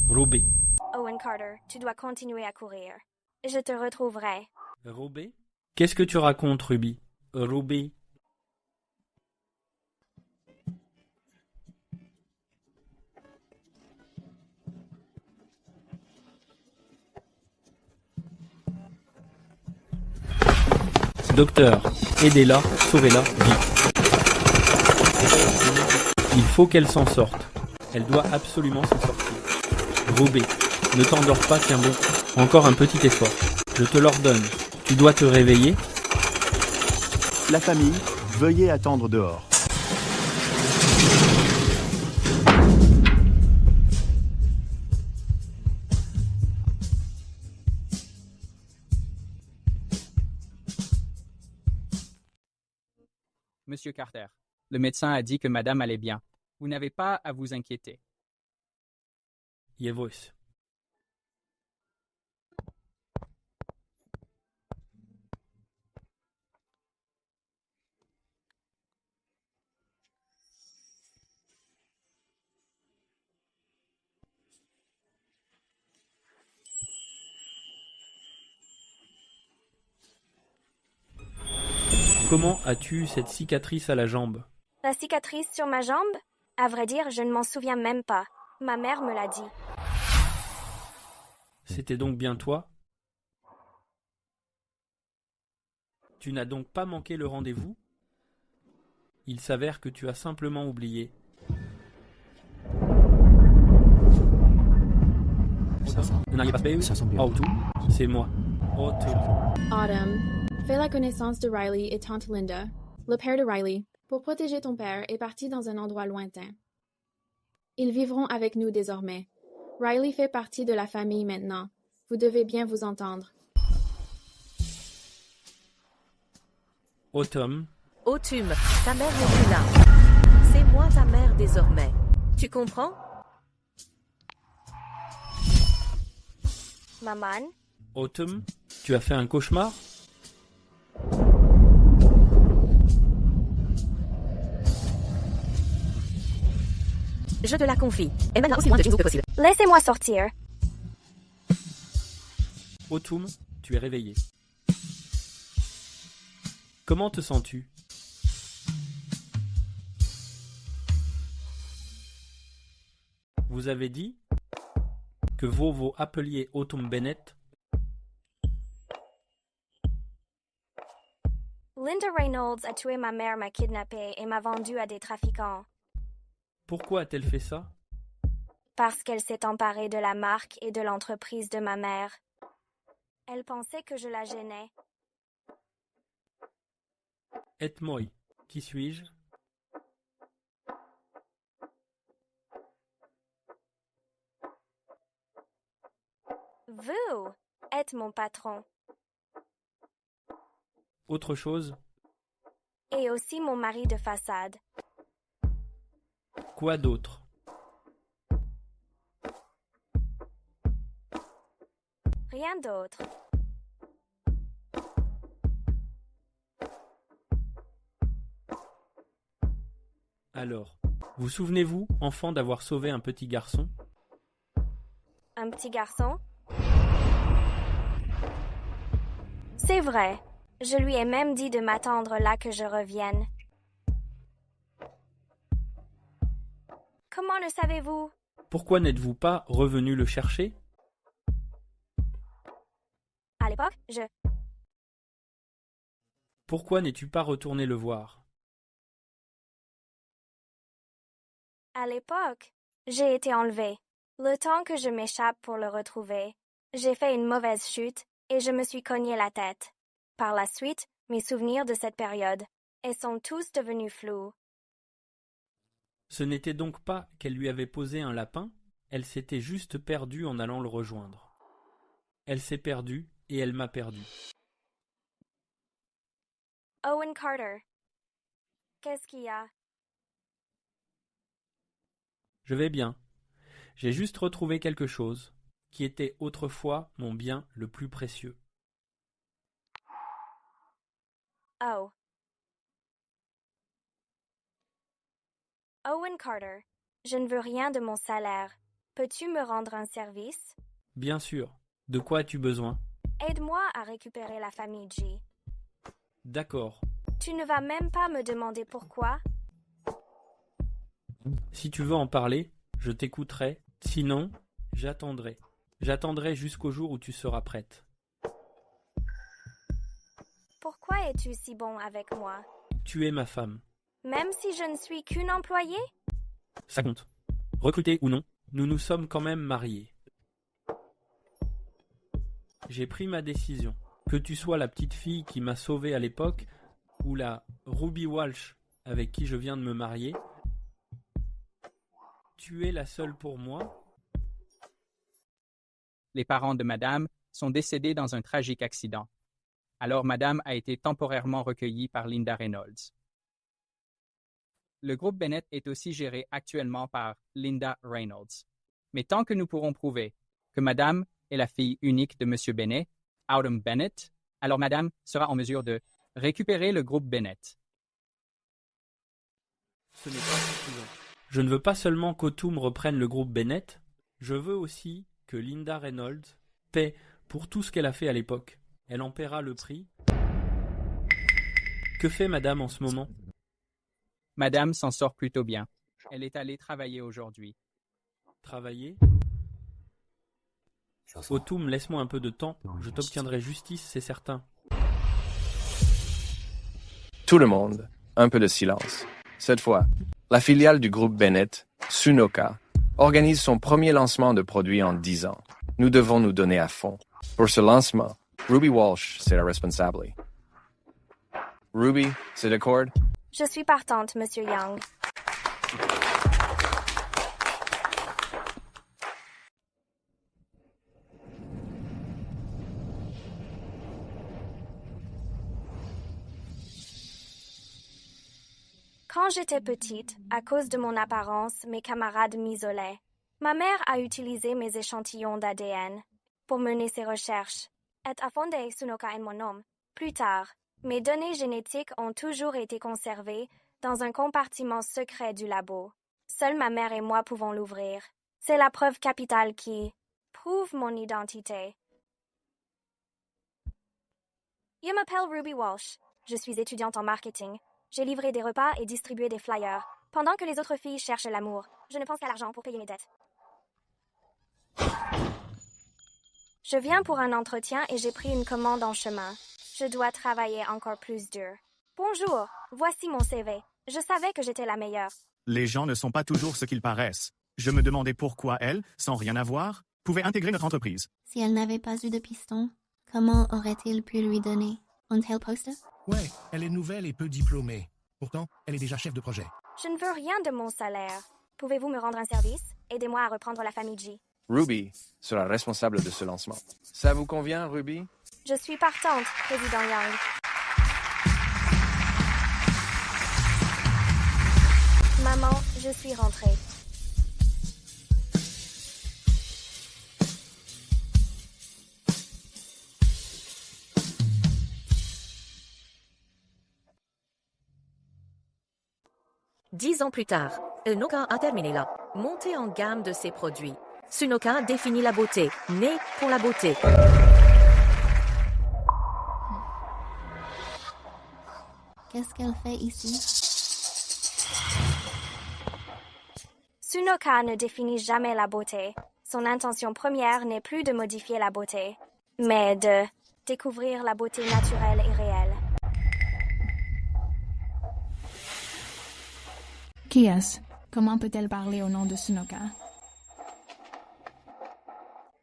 Ruby. Owen Carter, tu dois continuer à courir. Je te retrouverai. Ruby? Qu'est-ce que tu racontes, Ruby? Ruby. Docteur, aidez-la, sauvez-la, vite. Il faut qu'elle s'en sorte. Elle doit absolument s'en sortir. Ruby, ne t'endors pas, tiens bon. Encore un petit effort. Je te l'ordonne. Tu dois te réveiller. La famille, veuillez attendre dehors. Monsieur Carter, le médecin a dit que madame allait bien. Vous n'avez pas à vous inquiéter. Yevos. Comment as-tu cette cicatrice à la jambe? La cicatrice sur ma jambe? À vrai dire, je ne m'en souviens même pas. Ma mère me l'a dit. C'était donc bien toi? Tu n'as donc pas manqué le rendez-vous? Il s'avère que tu as simplement oublié. Vous n'auriez pas payé? Oh, tout. C'est moi. Oh, tout. Autumn, fais la connaissance de Riley et tante Linda. Le père de Riley, pour protéger ton père, est parti dans un endroit lointain. Ils vivront avec nous désormais. Riley fait partie de la famille maintenant. Vous devez bien vous entendre. Autumn. Autumn, ta mère n'est plus là. C'est moi ta mère désormais. Tu comprends? Maman? Autumn, tu as fait un cauchemar? Je te la confie. Et maintenant aussi loin de Jinzo que possible. Laissez-moi sortir. Autumn, tu es réveillée. Comment te sens-tu? Vous avez dit que vous appeliez Autumn Bennett? Linda Reynolds a tué ma mère, m'a kidnappée et m'a vendue à des trafiquants. Pourquoi a-t-elle fait ça? Parce qu'elle s'est emparée de la marque et de l'entreprise de ma mère. Elle pensait que je la gênais. Et moi, qui suis-je? Vous êtes mon patron. Autre chose? Et aussi mon mari de façade. Quoi d'autre? Rien d'autre. Alors, vous souvenez-vous, enfant, d'avoir sauvé un petit garçon? Un petit garçon? C'est vrai. Je lui ai même dit de m'attendre là que je revienne. Comment le savez-vous? Pourquoi n'êtes-vous pas revenu le chercher? À l'époque, Pourquoi n'es-tu pas retourné le voir? À l'époque, j'ai été enlevée. Le temps que je m'échappe pour le retrouver, j'ai fait une mauvaise chute et je me suis cogné la tête. Par la suite, mes souvenirs de cette période, ils sont tous devenus flous. Ce n'était donc pas qu'elle lui avait posé un lapin, elle s'était juste perdue en allant le rejoindre. Elle s'est perdue et elle m'a perdu. Owen Carter, qu'est-ce qu'il y a? Je vais bien. J'ai juste retrouvé quelque chose qui était autrefois mon bien le plus précieux. Oh. Owen Carter, je ne veux rien de mon salaire. Peux-tu me rendre un service? Bien sûr. De quoi as-tu besoin? Aide-moi à récupérer la famille G. D'accord. Tu ne vas même pas me demander pourquoi? Si tu veux en parler, je t'écouterai. Sinon, j'attendrai. J'attendrai jusqu'au jour où tu seras prête. Pourquoi es-tu si bon avec moi? Tu es ma femme. Même si je ne suis qu'une employée? Ça compte. Recruté ou non, nous nous sommes quand même mariés. J'ai pris ma décision. Que tu sois la petite fille qui m'a sauvé à l'époque, ou la Ruby Walsh avec qui je viens de me marier, tu es la seule pour moi. Les parents de Madame sont décédés dans un tragique accident. Alors Madame a été temporairement recueillie par Linda Reynolds. Le groupe Bennett est aussi géré actuellement par Linda Reynolds. Mais tant que nous pourrons prouver que Madame est la fille unique de Monsieur Bennett, Autumn Bennett, alors Madame sera en mesure de récupérer le groupe Bennett. Ce n'est pas suffisant. Je ne veux pas seulement qu'Autumn reprenne le groupe Bennett, je veux aussi que Linda Reynolds paie pour tout ce qu'elle a fait à l'époque. Elle en paiera le prix. Que fait Madame en ce moment? Madame s'en sort plutôt bien. Elle est allée travailler aujourd'hui. Travailler? Autumn, laisse-moi un peu de temps. Je t'obtiendrai justice, c'est certain. Tout le monde, un peu de silence. Cette fois, la filiale du groupe Bennett, Sunoka, organise son premier lancement de produit en 10 ans. Nous devons nous donner à fond. Pour ce lancement, Ruby Walsh, c'est la responsable. Ruby, c'est d'accord? Je suis partante, Monsieur Young. Quand j'étais petite, à cause de mon apparence, mes camarades m'isolaient. Ma mère a utilisé mes échantillons d'ADN pour mener ses recherches. Et a fondé Sunoka en mon nom. Plus tard, mes données génétiques ont toujours été conservées dans un compartiment secret du labo. Seule ma mère et moi pouvons l'ouvrir. C'est la preuve capitale qui prouve mon identité. Je m'appelle Ruby Walsh. Je suis étudiante en marketing. J'ai livré des repas et distribué des flyers, pendant que les autres filles cherchent l'amour. Je ne pense qu'à l'argent pour payer mes dettes. Je viens pour un entretien et j'ai pris une commande en chemin. Je dois travailler encore plus dur. Bonjour, voici mon CV. Je savais que j'étais la meilleure. Les gens ne sont pas toujours ce qu'ils paraissent. Je me demandais pourquoi elle, sans rien avoir, pouvait intégrer notre entreprise. Si elle n'avait pas eu de piston, comment aurait-il pu lui donner un tel poste? Ouais, elle est nouvelle et peu diplômée. Pourtant, elle est déjà chef de projet. Je ne veux rien de mon salaire. Pouvez-vous me rendre un service? Aidez-moi à reprendre la famille G. Ruby sera responsable de ce lancement. Ça vous convient, Ruby? Je suis partante, Président Young. Maman, je suis rentrée. Dix ans plus tard, Sunoka a terminé la montée en gamme de ses produits. Sunoka définit la beauté, née pour la beauté. Qu'est-ce qu'elle fait ici? Sunoka ne définit jamais la beauté. Son intention première n'est plus de modifier la beauté, mais de découvrir la beauté naturelle et réelle. Qui est-ce? Comment peut-elle parler au nom de Sunoka?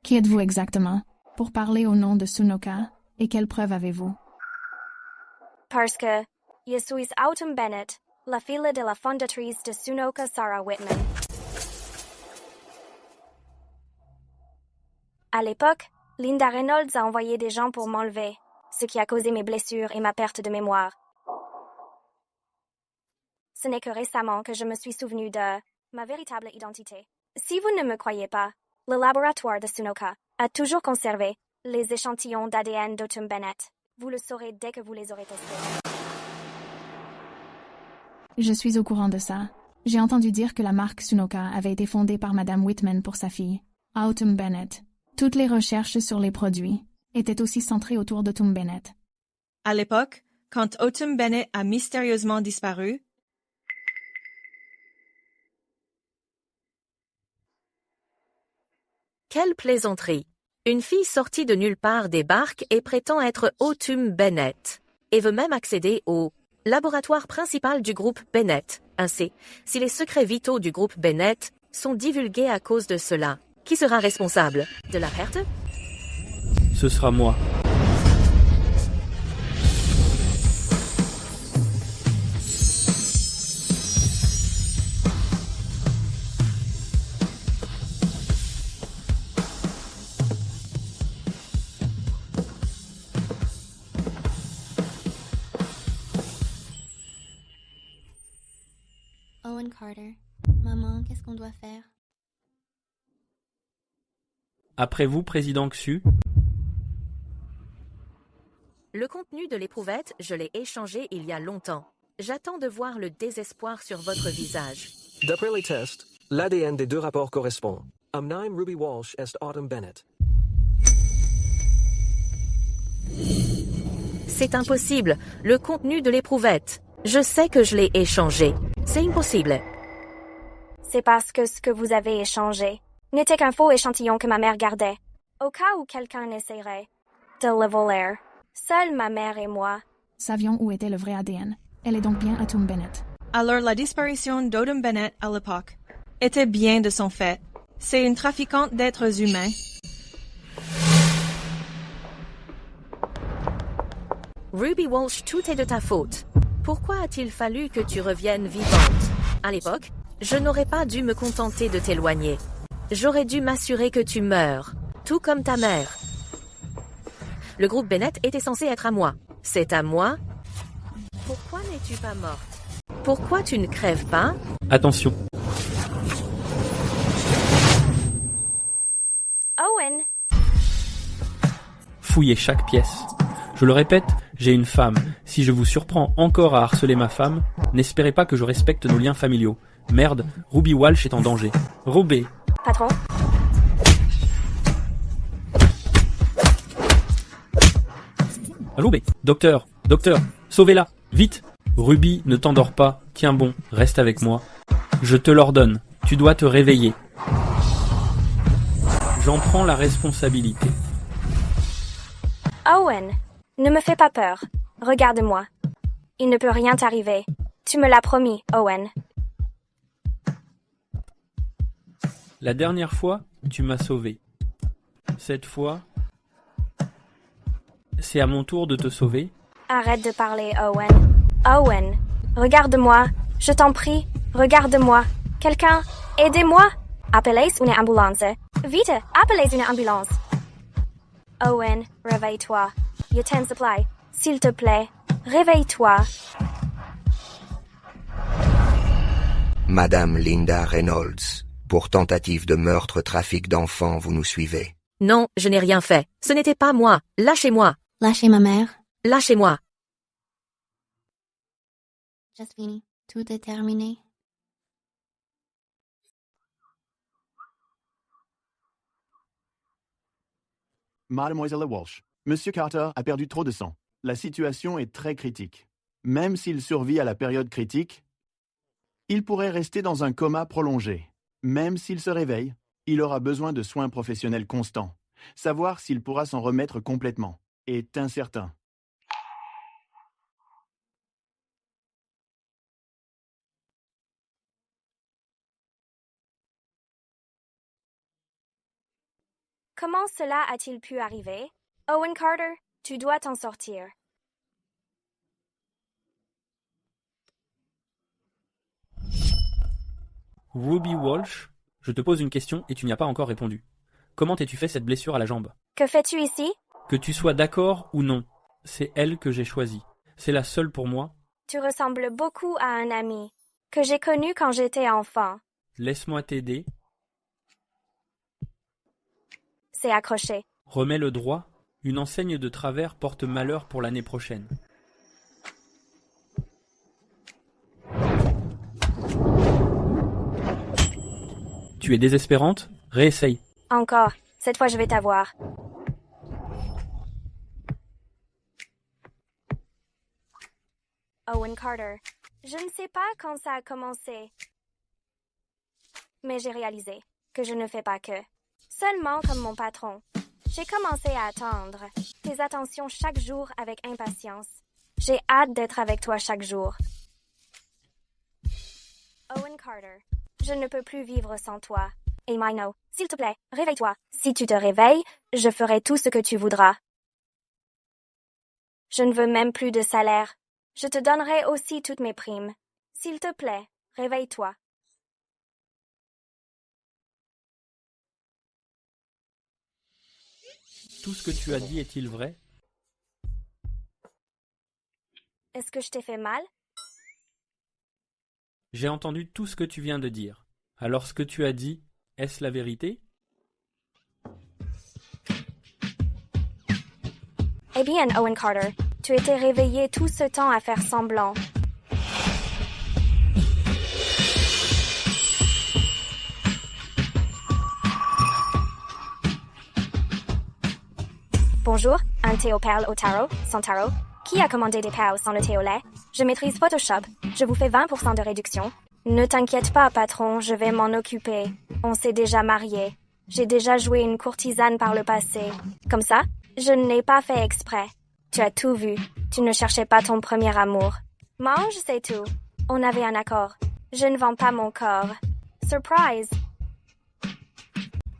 Qui êtes-vous exactement? Pour parler au nom de Sunoka, et quelles preuves avez-vous? Parce que je suis Autumn Bennett, la fille de la fondatrice de Sunoka Sarah Whitman. À l'époque, Linda Reynolds a envoyé des gens pour m'enlever, ce qui a causé mes blessures et ma perte de mémoire. Ce n'est que récemment que je me suis souvenu de ma véritable identité. Si vous ne me croyez pas, le laboratoire de Sunoka a toujours conservé les échantillons d'ADN d'Autumn Bennett. Vous le saurez dès que vous les aurez testés. Je suis au courant de ça. J'ai entendu dire que la marque Sunoka avait été fondée par Madame Whitman pour sa fille, Autumn Bennett. Toutes les recherches sur les produits étaient aussi centrées autour d'Autumn Bennett. À l'époque, quand Autumn Bennett a mystérieusement disparu, Quelle plaisanterie! Une fille sortie de nulle part débarque et prétend être Autumn Bennett, et veut même accéder au laboratoire principal du groupe Bennett. Ainsi, si les secrets vitaux du groupe Bennett sont divulgués à cause de cela, qui sera responsable de la perte? Ce sera moi. Owen Carter. Maman, qu'est-ce qu'on doit faire? Après vous, président Xu. Le contenu de l'éprouvette, je l'ai échangé il y a longtemps. J'attends de voir le désespoir sur votre visage. D'après les tests, l'ADN des deux rapports correspond. Amnaim Ruby Walsh est Autumn Bennett. C'est impossible. Le contenu de l'éprouvette. Je sais que je l'ai échangé. C'est impossible. C'est parce que ce que vous avez échangé n'était qu'un faux échantillon que ma mère gardait, au cas où quelqu'un essaierait de le voler. Seule ma mère et moi savions où était le vrai ADN. Elle est donc bien Autumn Bennett. Alors la disparition d'Autumn Bennett à l'époque était bien de son fait. C'est une trafiquante d'êtres humains. Ruby Walsh, tout est de ta faute. Pourquoi a-t-il fallu que tu reviennes vivante? À l'époque, je n'aurais pas dû me contenter de t'éloigner. J'aurais dû m'assurer que tu meurs, tout comme ta mère. Le groupe Bennett était censé être à moi. C'est à moi? Pourquoi n'es-tu pas morte? Pourquoi tu ne crèves pas? Attention. Owen! Fouillez chaque pièce. Je le répète, j'ai une femme. Si je vous surprends encore à harceler ma femme, n'espérez pas que je respecte nos liens familiaux. Merde, Ruby Walsh est en danger. Robé. Patron? Robé. Docteur, sauvez-la, vite. Ruby, ne t'endors pas. Tiens bon, reste avec moi. Je te l'ordonne. Tu dois te réveiller. J'en prends la responsabilité. Owen, ne me fais pas peur. Regarde-moi. Il ne peut rien t'arriver. Tu me l'as promis, Owen. La dernière fois, tu m'as sauvé. Cette fois, c'est à mon tour de te sauver. Arrête de parler, Owen. Owen, regarde-moi. Je t'en prie, regarde-moi. Quelqu'un, aidez-moi. Appelez une ambulance. Vite, appelez une ambulance. Owen, réveille-toi. Yaten Supply, s'il te plaît, réveille-toi. Madame Linda Reynolds, pour tentative de meurtre, trafic d'enfants, vous nous suivez. Non, je n'ai rien fait. Ce n'était pas moi. Lâchez-moi. Lâchez ma mère. Lâchez-moi. J'ai fini. Tout est terminé. Mademoiselle Walsh, Monsieur Carter a perdu trop de sang. La situation est très critique. Même s'il survit à la période critique, il pourrait rester dans un coma prolongé. Même s'il se réveille, il aura besoin de soins professionnels constants. Savoir s'il pourra s'en remettre complètement est incertain. Comment cela a-t-il pu arriver? Owen Carter, tu dois t'en sortir. Ruby Walsh, je te pose une question et tu n'y as pas encore répondu. Comment t'es-tu fait cette blessure à la jambe? Que fais-tu ici? Que tu sois d'accord ou non, c'est elle que j'ai choisie. C'est la seule pour moi. Tu ressembles beaucoup à un ami que j'ai connu quand j'étais enfant. Laisse-moi t'aider. C'est accroché. Remets-le droit. Une enseigne de travers porte malheur pour l'année prochaine. Tu es désespérante? Réessaye. Encore. Cette fois, je vais t'avoir. Owen Carter. Je ne sais pas quand ça a commencé. Mais j'ai réalisé que je ne fais pas que. Seulement comme mon patron. J'ai commencé à attendre tes attentions chaque jour avec impatience. J'ai hâte d'être avec toi chaque jour. Owen Carter. Je ne peux plus vivre sans toi. Et Mino, s'il te plaît, réveille-toi. Si tu te réveilles, je ferai tout ce que tu voudras. Je ne veux même plus de salaire. Je te donnerai aussi toutes mes primes. S'il te plaît, réveille-toi. Tout ce que tu as dit est-il vrai? Est-ce que je t'ai fait mal? J'ai entendu tout ce que tu viens de dire. Alors ce que tu as dit, est-ce la vérité? Eh bien, Owen Carter, tu étais réveillé tout ce temps à faire semblant. Bonjour, un thé aux perles au tarot, sans tarot. Qui a commandé des perles sans le thé au lait? Je maîtrise Photoshop. Je vous fais 20% de réduction. Ne t'inquiète pas, patron, je vais m'en occuper. On s'est déjà mariés. J'ai déjà joué une courtisane par le passé. Comme ça, je ne l'ai pas fait exprès. Tu as tout vu. Tu ne cherchais pas ton premier amour. Mange, c'est tout. On avait un accord. Je ne vends pas mon corps. Surprise!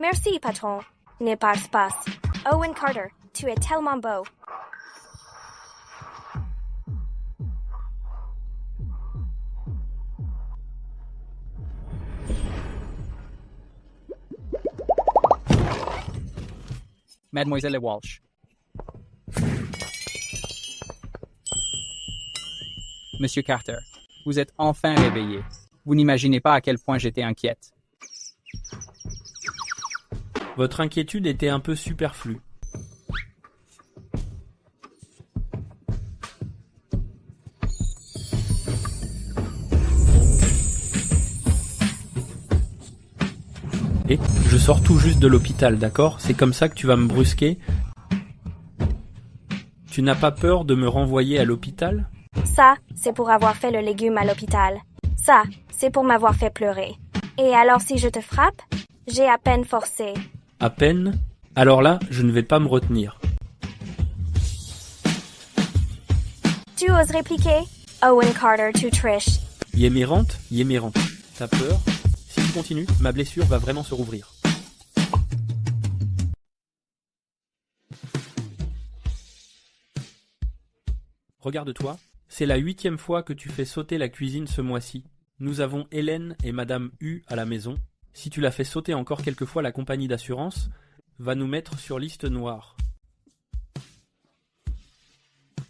Merci, patron. Ne passe pas. Owen Carter, tu es tellement beau. Mademoiselle Walsh. Monsieur Carter, vous êtes enfin réveillé. Vous n'imaginez pas à quel point j'étais inquiète. Votre inquiétude était un peu superflue. Et je sors tout juste de l'hôpital, d'accord? C'est comme ça que tu vas me brusquer? Tu n'as pas peur de me renvoyer à l'hôpital? Ça, c'est pour avoir fait le légume à l'hôpital. Ça, c'est pour m'avoir fait pleurer. Et alors si je te frappe, j'ai à peine forcé. À peine? Alors là, je ne vais pas me retenir. Tu oses répliquer? Owen Carter, tu triches. Yémérante. T'as peur? Si tu continues, ma blessure va vraiment se rouvrir. Regarde-toi, c'est la 8e fois que tu fais sauter la cuisine ce mois-ci. Nous avons Hélène et Madame U à la maison. Si tu la fais sauter encore quelques fois, la compagnie d'assurance va nous mettre sur liste noire.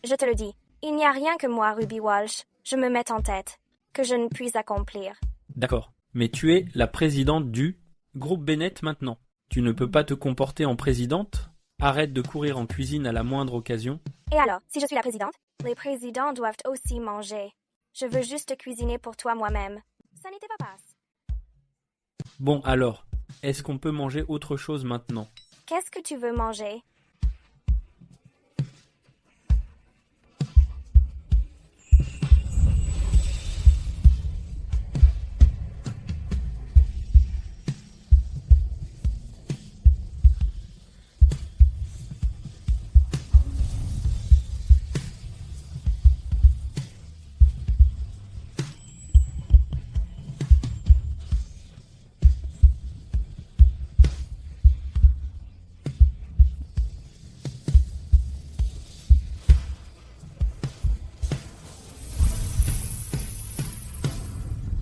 Je te le dis, il n'y a rien que moi, Ruby Walsh, je me mets en tête, que je ne puis accomplir. D'accord, mais tu es la présidente du groupe Bennett maintenant. Tu ne peux pas te comporter en présidente? Arrête de courir en cuisine à la moindre occasion. Et alors, si je suis la présidente, les présidents doivent aussi manger. Je veux juste cuisiner pour toi moi-même. Ça n'était pas passe. Bon alors, est-ce qu'on peut manger autre chose maintenant? Qu'est-ce que tu veux manger?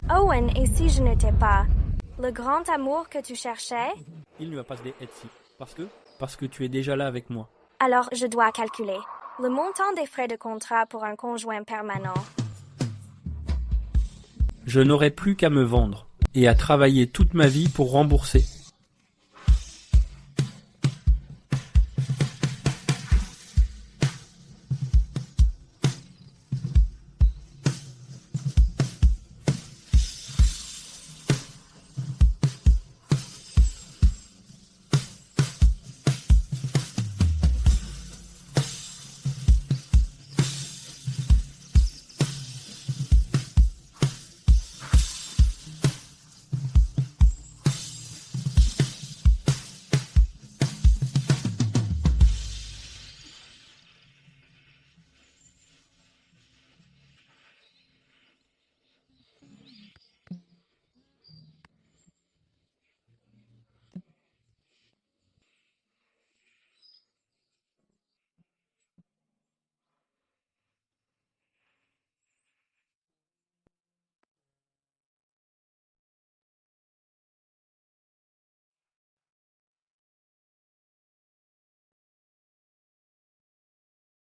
Owen, et si je n'étais pas le grand amour que tu cherchais? Il ne va pas se être si. Parce que tu es déjà là avec moi. Alors, je dois calculer le montant des frais de contrat pour un conjoint permanent. Je n'aurai plus qu'à me vendre et à travailler toute ma vie pour rembourser.